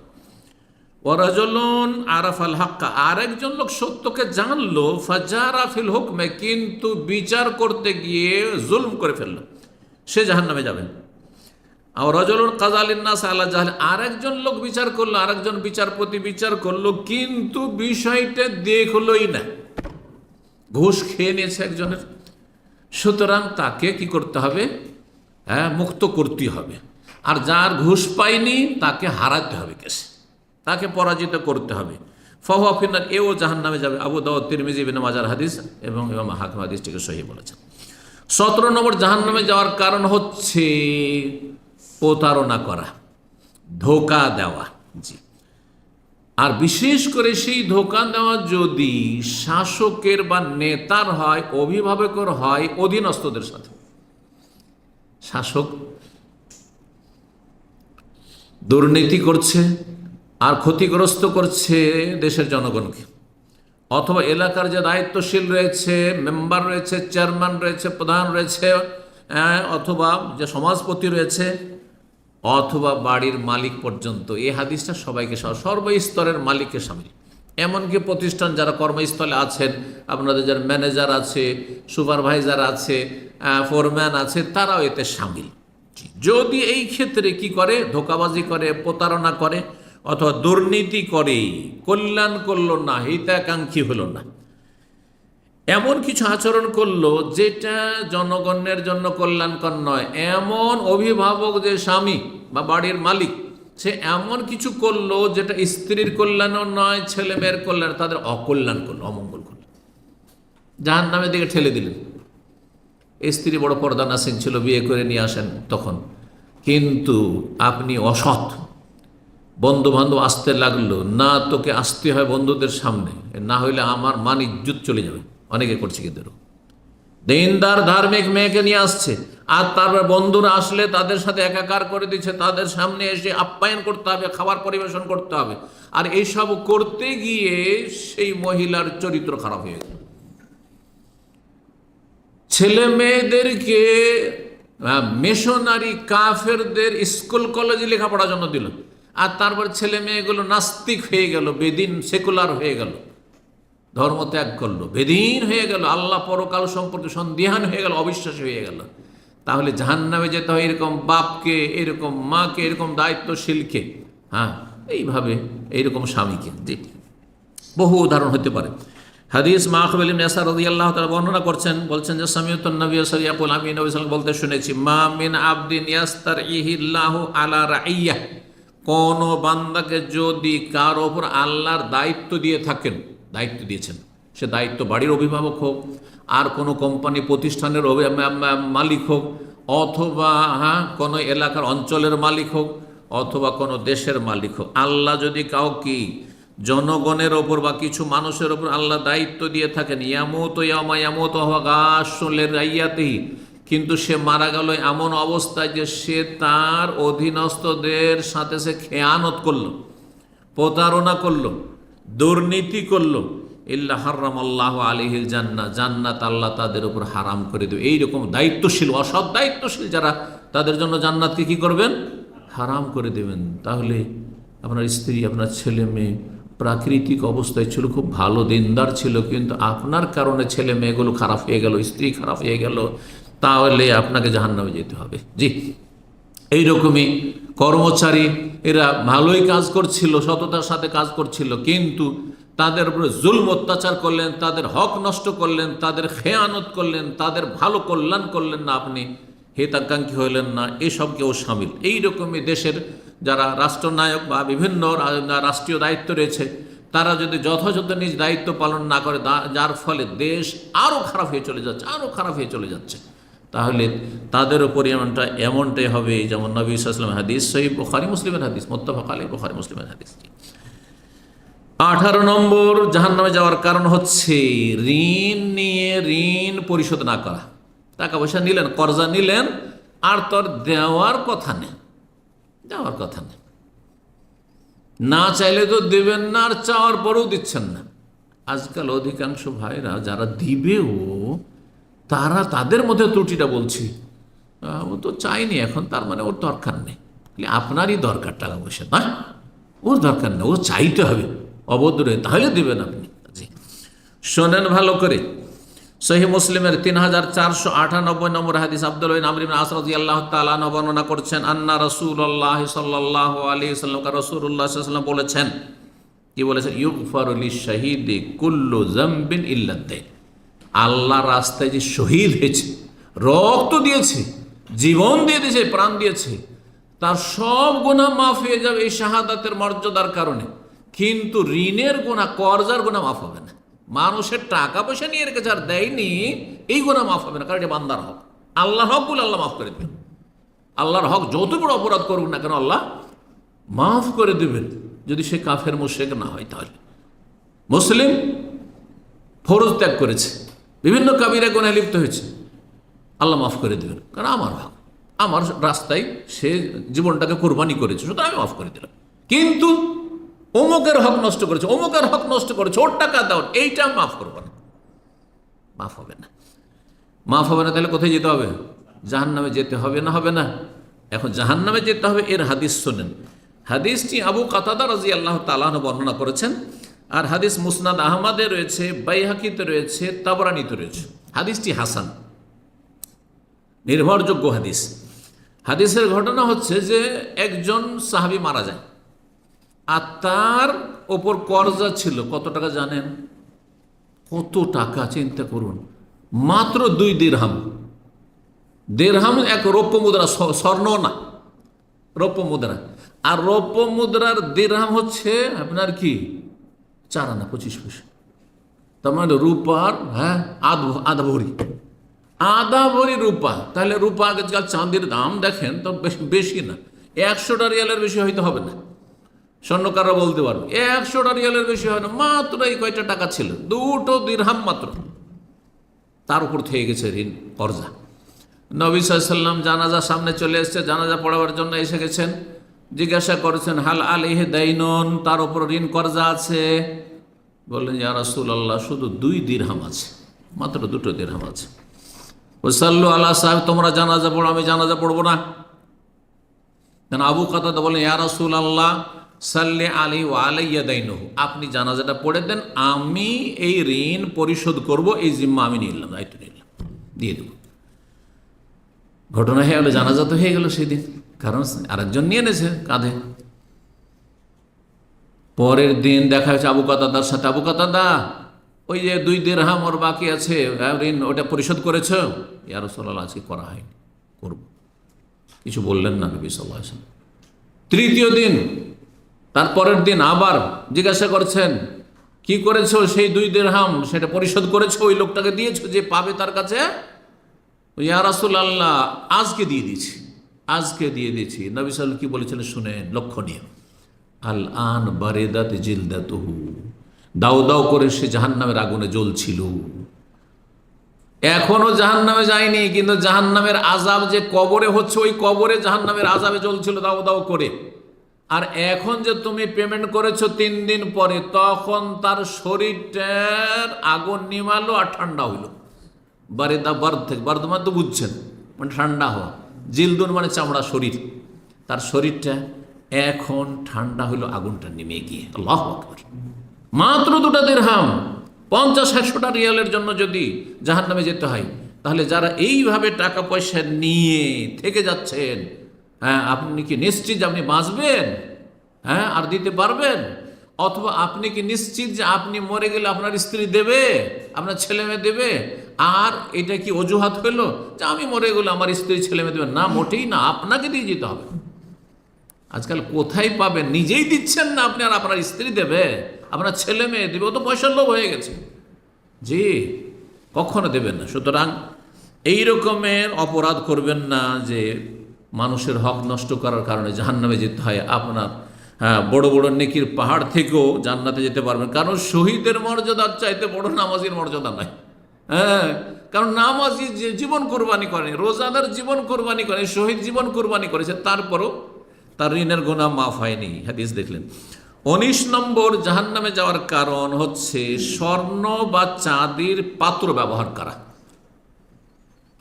ওয়া রাজুলুন আরাফাল হাক্কা, আরেকজন লোক সত্যকে জানলো, ফাজারা ফিল হুকমে, কিন্তু বিচার করতে গিয়ে জুলম করে ফেললো, সে জাহান্নামে যাবেন। আর রাজুলুন কাযালিন নাস আলা জাহল, আরেকজন লোক বিচার করলো, আরেকজন বিচারপতি বিচার করলো, কিন্তু বিষয়টা দেখলোই না, ঘুষ খেয়ে নিয়েছে একজনের, সুতরাং তাকে কি করতে হবে, মুক্ত করতে হবে। আর যার ঘুষ পায়নি তাকে হারাতে হবে, কেসে তাকে পরাজিত করতে হবে। ফাহুয়া ফিন্নার, এও জাহান্নামে যাবে। আবু দাউদ, তিরমিজি, ইবনে মাজার হাদিস এবং ইমাম হাকিম হাদিসটিকে সহিহ বলেছেন। 17 নম্বর জাহান্নামে যাওয়ার কারণ হচ্ছে প্রতারণা করা, ধোঁকা দেওয়া। জি, আর বিশেষ করে সেই ধোঁকা দেওয়া যদি শাসকের বা নেতার হয়, অভিভাবকের হয়, অধীনস্থদের সাথে। শাসক দুর্নীতি করছে আর ক্ষতিগ্রস্ত করছে দেশের জনগণকে, অথবা এলাকার যে দায়িত্বশীল রয়েছে, মেম্বার রয়েছে, চেয়ারম্যান রয়েছে, প্রধান রয়েছে, অথবা যে সমাজপতি রয়েছে, অথবা বাড়ির মালিক পর্যন্ত। এই হাদিসটা সবাইকে, সর্বস্তরের মালিককে সামিল, এমনকি প্রতিষ্ঠান যারা কর্মস্থলে আছেন, আপনাদের যারা ম্যানেজার আছে, সুপারভাইজার আছে, ফোরম্যান আছে, তারাও এতে সামিল। যদি এই ক্ষেত্রে কি করে, ধোঁকাবাজি করে, প্রতারণা করে, অথবা দুর্নীতি করে, কল্যাণ করল না, হিতাকাঙ্ক্ষী হলো না, এমন কিছু আচরণ করলো যেটা জনগণের জন্য কল্যাণকর নয়। এমন অভিভাবক যে স্বামী বা বাড়ির মালিক, সে এমন কিছু করলো যেটা স্ত্রীর কল্যাণও নয়, ছেলে মেয়ের কল্যাণ, তাদের অকল্যাণ করলো, অমঙ্গল করলো, জাহান্নামের দিকে ঠেলে দিলেন। স্ত্রী বড় পর্দানাসীন ছিল, বিয়ে করে নিয়ে আসেন তখন, কিন্তু আপনি অসৎ, বন্ধু বান্ধব আসতে লাগলো, না তোকে আসতে হয় বন্ধুদের সামনে, না হইলে আমার মান ইজ্জত চলে যাবে। অনেকে করছে কিন্তু দিনদার ধার্মিক মেয়েকে নিয়ে আসছে, আর তারপর বন্ধুরা আসলে তাদের সাথে একাকার করে দিচ্ছে, তাদের সামনে এসে আপ্যায়ন করতে হবে, খাবার পরিবেশন করতে হবে, আর এইসব করতে গিয়ে সেই মহিলার চরিত্র খারাপ হয়ে গেল। ছেলে মেয়েদেরকে মিশনারি কাফেরদের স্কুল কলেজে লেখাপড়ার জন্য দিল, আর তারপর ছেলে মেয়েগুলো নাস্তিক হয়ে গেল, বেদিন সেকুলার হয়ে গেল, ধর্ম ত্যাগ করলো, বেদিন হয়ে গেল, আল্লাহ পরকাল সম্পর্কে সন্দিহান হয়ে গেল, অবিশ্বাসী হয়ে গেল। তাহলে জাহান্নামে যেতে হয় এরকম বাপকে, এরকম মাকে, এরকম দায়িত্বশীলকে, হ্যাঁ, এইভাবে এইরকম স্বামীকে। জি, বহু উদাহরণ হতে পারে। হাদিস মাখবুল ইবনে ইয়াসার রাদিয়াল্লাহু তাআলা বর্ণনা করছেন, বলছেন যে সামিউতুন নবী সাল্লাল্লাহু আলাইহি ওয়াসাল্লাম, আমি নবী সাল্লাল্লাহু আলাইহি ওয়াসাল্লাম বলতে শুনেছি, মা মিন আবদিন ইয়াস্তারইহিল্লাহু আলা রাইয়্যা, কোন বান্দাকে যদি কার ওপর আল্লাহর দায়িত্ব দিয়ে থাকেন, দায়িত্ব দিয়েছেন, সে দায়িত্ব বাড়ির অভিভাবক হোক, আর কোনো কোম্পানি প্রতিষ্ঠানের মালিক হোক, অথবা কোনো এলাকার অঞ্চলের মালিক হোক, অথবা কোনো দেশের মালিক হোক, আল্লাহ যদি কাউকে জনগণের ওপর বা কিছু মানুষের ওপর আল্লাহ দায়িত্ব দিয়ে থাকেন, ইয়ামুত ইয়ামা ইয়ামুত হওয়া গাছলের রাইয়াতেই, কিন্তু সে মারা গেল এমন অবস্থায় যে সে তার অধীনস্থদের সাথে সে খেয়ানত করলো, প্রতারণা করলো, দুর্নীতি করলো, ইল্লা হারামাল্লাহু আলাইহিল জান্নাহ, জান্নাত আল্লাহ তাদের উপর হারাম করে দেবে। এইরকম দায়িত্বশীল, অসৎ দায়িত্বশীল যারা, তাদের জন্য জান্নাতকে কি করবেন? হারাম করে দেবেন। তাহলে আপনার স্ত্রী, আপনার ছেলে মেয়ে প্রাকৃতিক অবস্থায় ছিল, খুব ভালো দিনদার ছিল, কিন্তু আপনার কারণে ছেলে মেয়েগুলো খারাপ হয়ে গেল, স্ত্রী খারাপ হয়ে গেল, তাহলে আপনাকে জাহান্নামে যেতে হবে। জি, এইরকমই কর্মচারী, এরা ভালোই কাজ করছিল, সততার সাথে কাজ করছিল, কিন্তু তাদের উপরে জুলম অত্যাচার করলেন, তাদের হক নষ্ট করলেন, তাদের খেয়ানত করলেন, তাদের ভালো কল্যাণ করলেন না, আপনি হিতাকাঙ্ক্ষী হইলেন না, এসবকেও সামিল। এইরকমই দেশের যারা রাষ্ট্রনায়ক বা বিভিন্ন রাষ্ট্রীয় দায়িত্ব রয়েছে, তারা যদি যথাযথ নিজ দায়িত্ব পালন না করে, যার ফলে দেশ আরও খারাপ হয়ে চলে যাচ্ছে, আরও খারাপ হয়ে চলে যাচ্ছে, তাহলে তাদের উপর এমনটাই হবে যেমন নবী সাল্লাল্লাহু আলাইহি ওয়াসাল্লাম হাদিস, সহিহ বুখারী মুসলিমের হাদিস, মুত্তাফাক আলাইহি, বুখারী মুসলিমের হাদিস। 18 নম্বর জাহান্নামে যাওয়ার কারণ হচ্ছে ঋণ নিয়ে ঋণ পরিশোধ না করা। টাকা পয়সা নিলেন, কর্জা নিলেন, আর তোর দেওয়ার কথা নেই, দেওয়ার কথা নেই, না চাইলে তো দেবেন না, আর চাওয়ার পরেও দিচ্ছেন না। আজকাল অধিকাংশ ভাইরা যারা দিবেও, তারা তাদের মধ্যে ত্রুটিটা বলছি, ও তো চাইনি এখন, তার মানে ওর দরকার নেই। আপনারই দরকার টাকা পয়সা, না ওর দরকার নেই, ও চাইতে হবে অবদূরে, তাহলে দেবেন আপনি। জি, শোনেন ভালো করে, সহিহ মুসলিমের 3498 নম্বর হাদিস, আব্দুল্লাহ বিন আমর ইবনে আস রাদিয়াল্লাহু তাআলা আনহু বর্ণনা করছেন, আন্না রাসূলুল্লাহ সাল্লাল্লাহু আলাইহি ওয়াসাল্লাম, রাসূলুল্লাহ সাল্লাল্লাহু আলাইহি ওয়াসাল্লাম বলেছেন, কি বলেছেন? ইউগফারু লিশ-শাহীদি কুল্লু যামবিন ইল্লা দাইন, আল্লাহর রাস্তায় যে শহীদ হয়েছে, রক্ত দিয়েছে, জীবন দিয়ে দিয়েছে, প্রাণ দিয়েছে, তার সব গুনাহ মাফ হয়ে যাবে এই শাহাদাতের মর্যাদার কারণে, কিন্তু ঋণের গুনাহ, কর্জার গুনাহ মাফ হবে না। মানুষের টাকা পয়সা নিয়ে রেখেছে আর দেয়নি, এই গুনাহ মাফ হবে না, কারণ এটা বান্দার হক। আল্লাহর হক বলে আল্লাহ মাফ করে দেবেন। আল্লাহর হক যত বড় অপরাধ করুক না কেন, আল্লাহ মাফ করে দেবেন, যদি সে কাফের মুশরিক না হয়। তাহলে মুসলিম ফরজ ত্যাগ করেছে, বিভিন্ন কাবিরা গুনাহে লিপ্ত হয়েছে, আল্লাহ মাফ করে দেবেন, কারণ আমার হক, আমার রাস্তায় সে জীবনটাকে কোরবানি করেছে, সুতরাং আমি মাফ করে দিলাম। কিন্তু অমুকের হক নষ্ট করেছে, অমুকের হক নষ্ট করেছে, ওর টাকা দাও, এইটা মাফ করবো না, মাফ হবে না, মাফ হবে না। তাহলে কোথায় যেতে হবে? জাহান্নামে যেতে হবে না, হবে না? এখন জাহান্নামে যেতে হবে, এর হাদিস শোনেন। হাদিসটি আবু কাতাদা রাদিয়াল্লাহু তাআলা আনহু বর্ণনা করেছেন, আর হাদিস মুসনাদ আহমদে রয়েছে, বাইহাকিতে রয়েছে, তাবরানীতে রয়েছে। হাদিসটি হাসান, নির্ভরযোগ্য হাদিস। হাদিসের ঘটনা হচ্ছে যে একজন সাহাবী মারা যায়, আর তার ওপর কর্জা ছিল, কত টাকা জানেন? কত টাকা চিন্তা করুন, মাত্র 2 দিরহাম। দিরহাম এক রৌপ্য মুদ্রা, স্বর্ণ না, রৌপ্য মুদ্রা। আর রৌপ্য মুদ্রার দিরহাম হচ্ছে আপনার কি 4 আনা 25 পয়সা। তার মানে রূপার আধা ভরি, আধা ভরি রূপা। তাহলে রূপা আজকাল চাঁদির দাম দেখেন তো বেশি না, 100টা রিয়ালের বেশি হয়তো হবে না। স্বর্ণকাররা বলতে পারবে 100টা রিয়ালের বেশি হয় না, মাত্র এই কয়টা টাকা ছিল, 2 দিরহাম মাত্র। তার উপর থেকে গেছে ঋণ, কর্জা। নবী সাল্লাল্লাহু আলাইহি ওয়াসাল্লাম জানাজা সামনে চলে এসছে, জানাজা পড়াবার জন্য এসে গেছেন। জিজ্ঞাসা করেছেন হাল আলাইহি দাইনুন, তার উপর ঋণ কর্জা আছে? বললেন ইয়া রাসূলুল্লাহ, শুধু 2 দিরহাম আছে, মাত্র 2 দিরহাম আছে। ওয়াসাল্লু আলা সাহেব, তোমরা জানাজা পড়ো, আমি জানাজা পড়বো না। কেন? আবু কাতাদা বলেন ইয়া রাসূলুল্লাহ সাল্লি আলাইহি ওয়া আলাইয়া দাইনুহু, আপনি জানাজাটা পড়ে দেন, আমি এই ঋণ পরিশোধ করব, এই জিম্মা আমি নিলাম, দায়িত্ব নিলাম, দিয়ে দেব। ঘটনা হয়ে গেল, জানাজা তো হয়ে গেল সেদিন, কারণ আরেকজন নিয়ে এনেছে কাঁধে। পরের দিন দেখা হয়েছে আবু কাতাদার সাথে। আবু কাতাদা, ওই যে 2 দিরহাম ওর বাকি আছে ঋণ, ওটা পরিশোধ করেছ? ইয়া রাসূলুল্লাহ, আজকে করা হয়নি, করব। কিছু বললেন না নবী সাল্লাল্লাহু আলাইহি ওয়াসাল্লাম। তৃতীয় দিন, তারপরের দিন আবার জিজ্ঞাসা করছেন কি করেছো সেই 2 দিরহাম, সেটা পরিশোধ করেছো, ওই লোকটাকে দিয়েছো যে পাবে তার কাছে? ইয়া রাসূলুল্লাহ, আজকে দিয়ে দিয়েছি, আজকে দিয়ে দিয়েছি। নবী সাল্লাল্লাহু কি বলেছিলেন শুনেন, লক্ষণীয়। আল আন বারিদাত জিলদাতুহু, দাউ দাউ করে সে জাহান্নামের আগুনে জ্বলছিল। এখনো জাহান্নামে যায়নি, কিন্তু জাহান্নামের আযাব যে কবরে হচ্ছে, ওই কবরে জাহান্নামের আযাবে জ্বলছিল দাউ দাউ করে। আর এখন যে তুমি পেমেন্ট করেছো 3 দিন পরে, তখন তার শরীরটার আগুন নিমালো আর ঠান্ডা হইল। বারিদা, বার্দ থেকে, বার্দ মানে তো বুঝছেন, মানে ঠান্ডা হওয়া, জিলদুন মানে চামড়া, শরীর, তার শরীরটা এখন ঠান্ডা হইল আগুনটা নেমে গিয়ে। আল্লাহু আকবার। মাত্র 2 দিরহাম, 50-100টা রিয়ালের জন্য যদি জাহান্নামে যেতে হয়, তাহলে যারা এইভাবে টাকা পয়সা নিয়ে থেকে যাচ্ছেন, হ্যাঁ, আপনি কি নিশ্চিত যে আপনি বাঁচবেন? হ্যাঁ, আর দিতে পারবেন? অথবা আপনি কি নিশ্চিত যে আপনি মরে গেলে আপনার স্ত্রী দেবে, আপনার ছেলে মেয়ে দেবে? আর এটা কি অজুহাত হইল যে আমি মরে গেলে আমার স্ত্রী ছেলে মেয়ে দেবে? না, মোটেই না, আপনাকে দিয়ে যেতে হবে। আজকাল কোথায় পাবেন, নিজেই দিচ্ছেন না আপনি, আর আপনার স্ত্রী দেবে, আপনার ছেলে মেয়ে দেবে? ও তো পয়সার লোভ হয়ে গেছে। জি, কখনো দেবেন না। সুতরাং এই রকমের অপরাধ করবেন না যে মানুষের হক নষ্ট করার কারণে জাহান্নামে যেতে হয়। আপনার বড় বড় নেকির পাহাড় থেকেও জান্নাতে যেতে পারবেন, কারণ শহীদের মর্যাদার চাইতে বড় নামাজির মর্যাদা নাই। হ্যাঁ, কারণ নামাজি যে জীবন কোরবানি করেন, রোজাদার জীবন কোরবানি করেন, শহীদ জীবন কোরবানি করেছে, তারপরও তার ঋণের গুনাহ মাফ হয়নি। হাদিস দেখলেন। 19 নম্বর জাহান্নামে যাওয়ার কারণ হচ্ছে স্বর্ণ বা চাঁদির পাত্র ব্যবহার করা।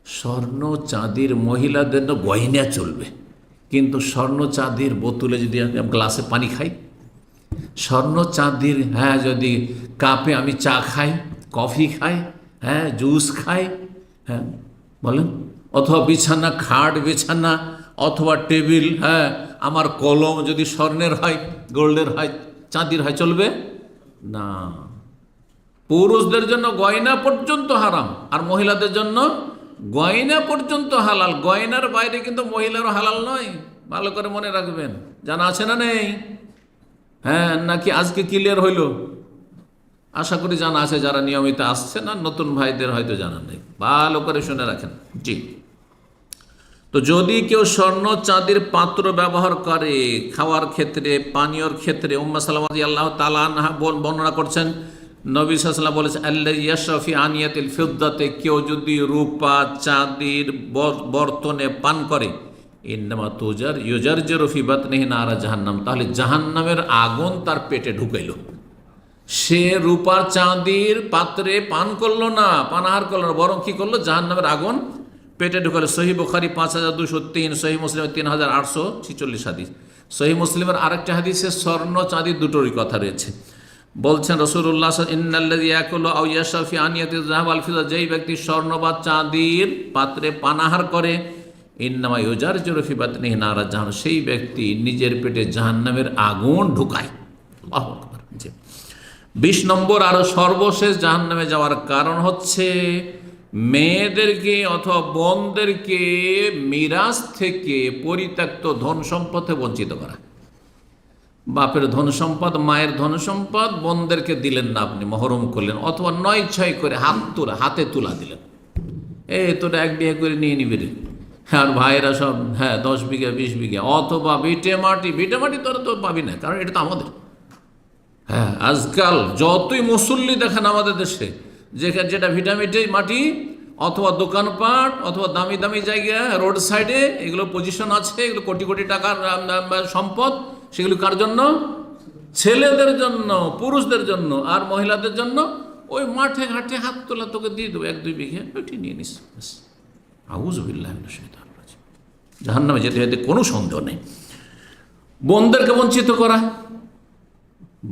স্বর্ণ চাঁদির মহিলাদের গয়না চলবে, কিন্তু স্বর্ণ চাঁদির বোতলে যদি গ্লাসে পানি খাই, স্বর্ণ চাঁদির যদি কাপে আমি চা খাই, কফি খাই, জুস খাই, বলেন, অথবা বিছানা, খাট বিছানা অথবা টেবিল, আমার কলম যদি স্বর্ণের হয়, গোল্ডের হয়, চাঁদির হয়, চলবে না। পুরুষদের জন্য গয়না পর্যন্ত হারাম, আর মহিলাদের জন্য গয়না পর্যন্ত হালাল। গয়নার বাইরে কিন্তু মহিলারও হালাল নয়, ভালো করে মনে রাখবেন। জানা আছে না নেই? নাকি আজকে ক্লিয়ার হইল? আশা করি জানা আছে, যারা নিয়মিত আসছে না, নতুন ভাইদের হয়তো জানা নেই, ভালো করে শুনে রাখেন। জি, তো যদি কেউ স্বর্ণ চাঁদির পাত্র ব্যবহার করে খাওয়ার ক্ষেত্রে, পানীয়র ক্ষেত্রে, উম্মে সালামা রাদিয়াল্লাহু তাআলা আনহা বর্ণনা করছেন, নবী সাল্লাল্লাহু আলাইহি ওয়াসাল্লাম বলেছেন আল্লাযী ইয়াশরাফি আনিয়াতিল ফিদ্দাতে, কেউ যদি রূপা চাঁদির বর্তনে পান করে, ইন্নামা ইউজারজিরু ফি বাতনিহি নারা জাহান্নাম, তাহলে জাহান্নামের আগুন তার পেটে ঢুকাইল। সে রূপার চাঁদির পাত্রে পান করলো না, পানাহার করলো না, বরং কি করলো? জাহান্নামের আগুন পেটে ঢুকালো। সহিহ বুখারী 5203, সহিহ মুসলিম 3846 হাদিস। সহিহ মুসলিমের আরেকটা হাদিসে স্বর্ণ চাঁদি দুটোরই কথা রয়েছে। বলছেন রাসূলুল্লাহ ইন্নাল্লাযী ইয়াকুলু আও ইয়াশরাবু ফি আনিয়াতিয যাহাব ওয়াল ফিদ্দা, যেই ব্যক্তি স্বর্ণ বা চাঁদির পাত্রে পানাহার করে, ইন্নামা ইউজারজিরু ফি বাতনিহি নারা জাহান্নাম, সেই ব্যক্তি নিজের পেটে জাহান্নামের আগুন ঢুকায়। আল্লাহু আকবার। 20 নম্বর আরো সর্বশেষ জাহান্নামে যাওয়ার কারণ হচ্ছে মেয়েদেরকে অথবা বোনদেরকে মিরাস থেকে পরিত্যক্ত ধন সম্পদে বঞ্চিত করা। বাপের ধন সম্পদ, মায়ের ধন সম্পদ বোনদেরকে দিলেন না, আপনি মহরম করলেন, অথবা 9-6 করে হাতে তুলা দিলেন, তোরা 1 বিঘা করে নিয়ে নিবি রে, আর ভাইয়েরা সব 10 বিঘা 20 বিঘা, অথবা ভিটে মাটি তোরা তো পাবি না, কারণ এটা তো আমাদের। আজকাল যতই মুসল্লি দেখেন আমাদের দেশে, যেটা ভিটামিটি মাটি অথবা দোকানপাট অথবা দামি দামি জায়গা রোড সাইডে এগুলো পজিশন আছে, এগুলো কোটি কোটি টাকার সম্পদ, সেগুলো কার জন্য? ছেলেদের জন্য, পুরুষদের জন্য, আর মহিলাদের জন্য ওই মাঠে ঘাটে হাত তোলা তোকে দিয়ে দেবো 1-2 বিঘা, ওইটি নিয়ে নিস। আউযুবিল্লাহি মিনাশ শাইতানির রাজিম। জাহান্নামে যেতে যেতে কোনো সন্দেহ নেই। বোনদেরকে বঞ্চিত করা,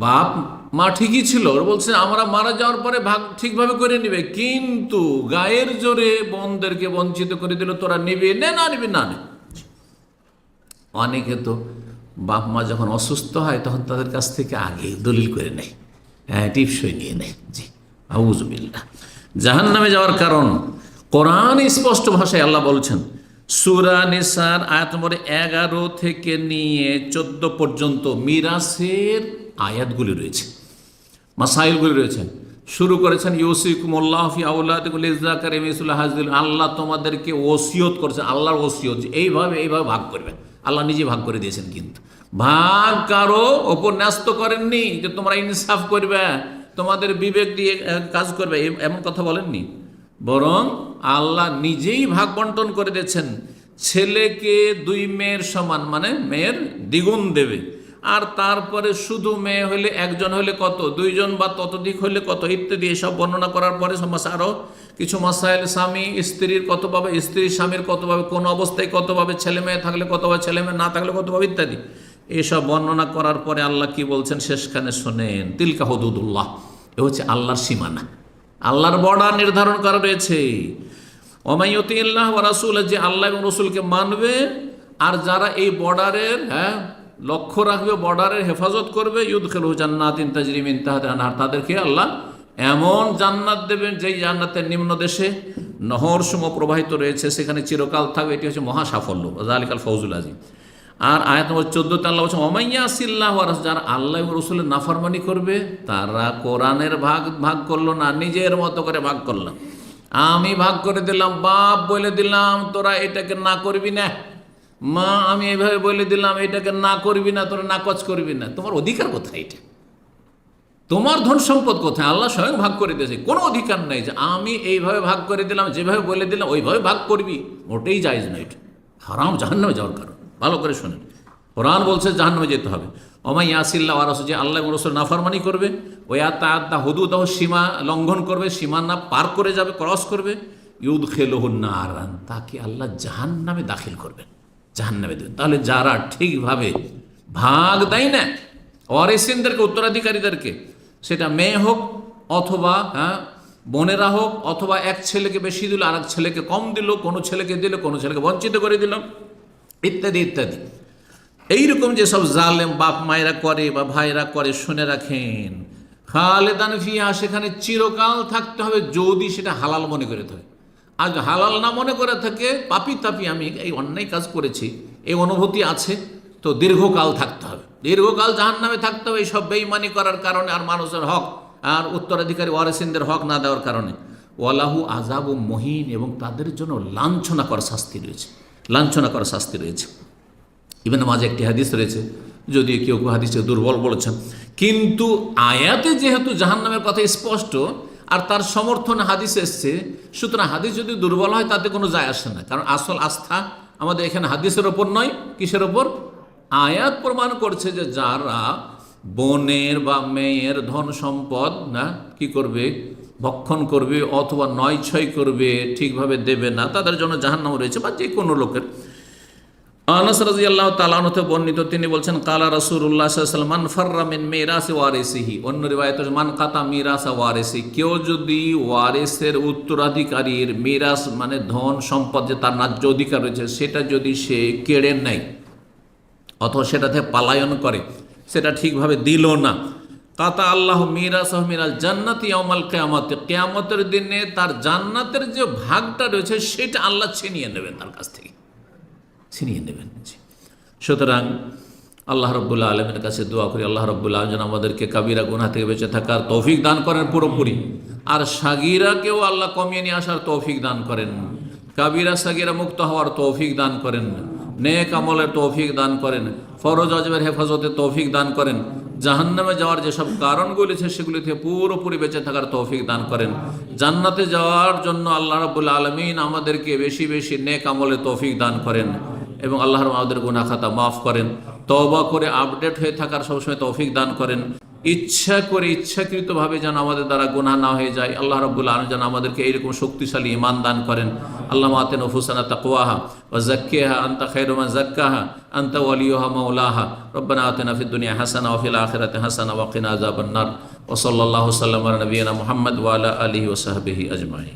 বাপ মা ঠিকই ছিল, ওরা বলছে আমরা মারা যাওয়ার পরে ভাগ ঠিকভাবে করে নিবে, কিন্তু গায়ের জোরে বোনদেরকে বঞ্চিত করে দিল, তোরা নিবি না নিবি না। অনেকে তো বাপ মা যখন অসুস্থ হয় তখন তাদের কাছ থেকে আগে দলিল করে নেয়, টিপসই নিয়ে নেয়। জি, আউযুবিল্লাহ। জাহান্নামে যাওয়ার কারণ কোরআন স্পষ্ট ভাষায় আল্লাহ বলছেন, সূরা নিসার আয়াত নম্বর 11 থেকে নিয়ে 14 পর্যন্ত মিরাসের আয়াতগুলি রয়েছে, মাসাইলগুলি রয়েছে। শুরু করেছেন ইউসিকুমুল্লাহু ফি আওলাদিকুম লিযযাকারি মিসলু হাযিল, আল্লাহ তোমাদেরকে ওসিয়ত করেছেন, আল্লাহর ওসিয়ত যে এইভাবে ভাগ করবে। আল্লাহ নিজে ভাগ করে দিয়েছেন, কিন্তু ভাগ কারো ওপর ন্যস্ত করেননি যে তোমরা ইনসাফ করবে, তোমাদের বিবেক দিয়ে কাজ করবে, এমন কথা বলেননি। বরং আল্লাহ নিজেই ভাগ বন্টন করে দিয়েছেন। ছেলেকে 2 মেয়ের সমান, মানে মেয়ের দ্বিগুণ দেবে, আর তারপরে শুধু মেয়ে হলে 1 হলে কত, 2 জন বা ততোধিক হলে কত, ইত্যাদি এসব বর্ণনা করার পরে আরও কিছু মাসাইল, স্বামী স্ত্রীর কত পাবে, স্ত্রী স্বামীর কত পাবে, কোন অবস্থায় কত পাবে, ছেলে মেয়ে থাকলে কত পাবে, ছেলে মেয়ে না থাকলে কত পাবে, ইত্যাদি এসব বর্ণনা করার পরে আল্লাহ কি বলছেন শেষখানে শোনেন, তিলকা হুদুদুল্লাহ, এ হচ্ছে আল্লাহর সীমানা, আল্লাহর বর্ডার নির্ধারণ করা রয়েছে। ওমাই ইউতিল্লাহ ওয়া রাসূলা, যে আল্লাহ এবং রসুলকে মানবে আর যারা এই বর্ডারের লক্ষ্য রাখবে, বর্ডারের হেফাজত করবে, ইউদখিলহু জান্নাতিন তাজরি মিন তাহতিহা আল-আনহার, তাদেরকে আল্লাহ এমন জান্নাত দেবেন যেই জান্নাতের নিম্ন দেশে নহর সমূহ প্রবাহিত রয়েছে, সেখানে চিরকাল থাকবে। এটি হচ্ছে মহা সাফল্য, যালিকাল ফাউজুল আযীম। আর আয়াত নম্বর 14তে আল্লাহ বলছেন, ওয়া মান ইয়াসিল্লাহ ওয়া রাসূলাহু, যারা আল্লাহ এবং রাসূলের নাফরমানি করবে, তারা কোরআনের ভাগ করলো না, নিজের মতো করে ভাগ করলো। আমি ভাগ করে দিলাম, বাপ বলে দিলাম তোরা এটাকে না করবি না, মা আমি এইভাবে বলে দিলাম এটাকে না করবি না, তোরা নাকচ করবি না। তোমার অধিকার কোথায়? এটা তোমার ধন সম্পদ কোথায়? আল্লাহ স্বয়ং ভাগ করে দিয়েছে, কোনো অধিকার নেই যে আমি এইভাবে ভাগ করে দিলাম, যেভাবে বলে দিলাম ওইভাবে ভাগ করবি, মোটেই জায়েজ নয়। এটা হারাম, জাহান্নামে যাওয়ার কারণ। ভালো করে শোনেন, কোরআন বলছে জাহান্নামে যেতে হবে। ওমাই ইয়াসিল্লাহ ওয়া রাসূল, যে আল্লাহ এবং রাসূল নাফরমানি করবে, ওয়া তাআদ্দা হুদুদাহু, সীমা লঙ্ঘন করবে, সীমানা পার করে যাবে, ক্রস করবে, ইউদখিলুহুন নারান, তাকে আল্লাহ জাহান্নামে দাখিল করবেন, জাহান্নামে দেবেন। তাহলে যারা ঠিকভাবে ভাগ দেয় না ওয়ারিসিনদেরকে, উত্তরাধিকারীদেরকে, সেটা মেয়ে হোক অথবা বোনেরা হোক, অথবা এক ছেলেকে বেশি দিল আর এক ছেলেকে কম দিল, কোনো ছেলেকে দিল কোনো ছেলেকে বঞ্চিত করে দিল, ইত্যাদি ইত্যাদি। এইরকম যেসব জালেম বাপ মায়েরা করে বা ভাইরা করে, শুনে রাখেন, খালেদান ফিহা, সেখানে চিরকাল থাকতে হবে, যদি সেটা হালাল মনে করে থাকে। আজ হালাল না মনে করে থাকে, পাপি তাপি আমি এই অন্যায় কাজ করেছি, এই অনুভূতি আছে, তো দীর্ঘকাল থাকতে হবে, দীর্ঘকাল জাহান্নামে থাকতে হবে এইসব বেঈমানি করার কারণে, আর মানুষের হক আর উত্তরাধিকারী ওয়ারিসিনদের হক না দেওয়ার কারণে। ওয়ালাহু আযাবু মুহিন, এবং তাদের জন্য লাঞ্ছনাকর শাস্তি রয়েছে, লাঞ্ছনাকর শাস্তি রয়েছে। ইবনে মাঝে একটি হাদিস রয়েছে, যদিও কেউ কেউ হাদিসে দুর্বল বলেছেন, কিন্তু আয়াতে যেহেতু জাহান্নামের কথা স্পষ্ট আর তার সমর্থনে হাদিস এসছে, সুতরাং হাদিস যদি দুর্বল হয় তাতে কোনো যায় আসে না, কারণ আসল আস্থা আমাদের এখানে হাদিসের ওপর নয়, কিসের ওপর? আয়াত প্রমাণ করছে যে যারা বোনের বা মেয়ের ধন সম্পদ না কি করবে, ভক্ষণ করবে অথবা 9-6 করবে, ঠিকভাবে দেবে না, তাদের জন্য জাহান্নাম রয়েছে, বা যে কোনো লোকের। আনাস রাদিয়াল্লাহু তাআলা আনহু থেকে বর্ণিত, তিনি বলছেন, কালা রাসূলুল্লাহ সাল্লাল্লাহু আলাইহি ওয়াসাল্লাম, মান ফাররা মিন মিরাসি ওয়ারিসিহি, অন্য রিওয়ায়াতে মান কাতা মিরাসা ওয়ারিসি, কেউ যদি ওয়ারিসের উত্তরাধিকারীর মিরাস মানে ধন সম্পদ যে তার ন্যায্য অধিকার রয়েছে, সেটা যদি সে কেড়ে নেয় অথবা সেটাতে পালায়ন করে, সেটা ঠিকভাবে দিল না, কাতা আল্লাহ মিরাসাহু মিনাল জান্নাতি ইয়াউমাল কিয়ামাতি, কিয়ামতের দিনে তার জান্নাতের যে ভাগটা রয়েছে সেটা আল্লাহ ছিনিয়ে নেবেন, তার কাছ থেকে ছিনিয়ে নেবেন। সুতরাং আল্লাহ রাব্বুল আলামিনের কাছে দোয়া করি, আল্লাহ রাব্বুল আলামিন যেন আমাদেরকে কাবিরা গুনাহ থেকে বেঁচে থাকার তৌফিক দান করেন পুরোপুরি, আর সাগীরাকেও আল্লাহ কমিয়ে নিয়ে আসার তৌফিক দান করেন, কাবিরা সাগীরা মুক্ত হওয়ার তৌফিক দান করেন, নেক আমলের তৌফিক দান করেন, ফরজ ওয়াজিবের হেফাজতে তৌফিক দান করেন, জাহান্নামে যাওয়ার যেসব কারণগুলি আছে সেগুলি থেকে পুরোপুরি বেঁচে থাকার তৌফিক দান করেন। জান্নাতে যাওয়ার জন্য আল্লাহ রাব্বুল আলামিন আমাদেরকে বেশি বেশি নেক আমলের তৌফিক দান করেন এবং আল্লাহ আমাদের গুনাহ খাতা মাফ করেন। তওবা করে আপডেট হয়ে থাকার সবসময় তৌফিক দান করেন। ইচ্ছা করে ইচ্ছাকৃতভাবে যেন আমাদের দ্বারা গুনাহ না হয়ে যায়, আল্লাহ রাব্বুল আলামিন যেন আমাদেরকে এইরকম শক্তিশালী ঈমান দান করেন। আল্লাহুম্মা আতি নুফুসানা তাকওয়াহা ওয়া যাক্কিহা আনতা খায়রু মান যাক্কাহা আনতা ওয়ালিয়ুহা মাওলাহা। রব্বানা আতিনা ফিদ দুনিয়া হাসানাহ ওয়া ফিল আখিরাতি হাসানাহ ওয়া কিনা আযাবান নার। ওয়া সাল্লাল্লাহু সাল্লাম আলা নাবিয়িনা মুহাম্মদ ওয়া আলা আলিহি ওয়া সাহবিহি আজমাইন।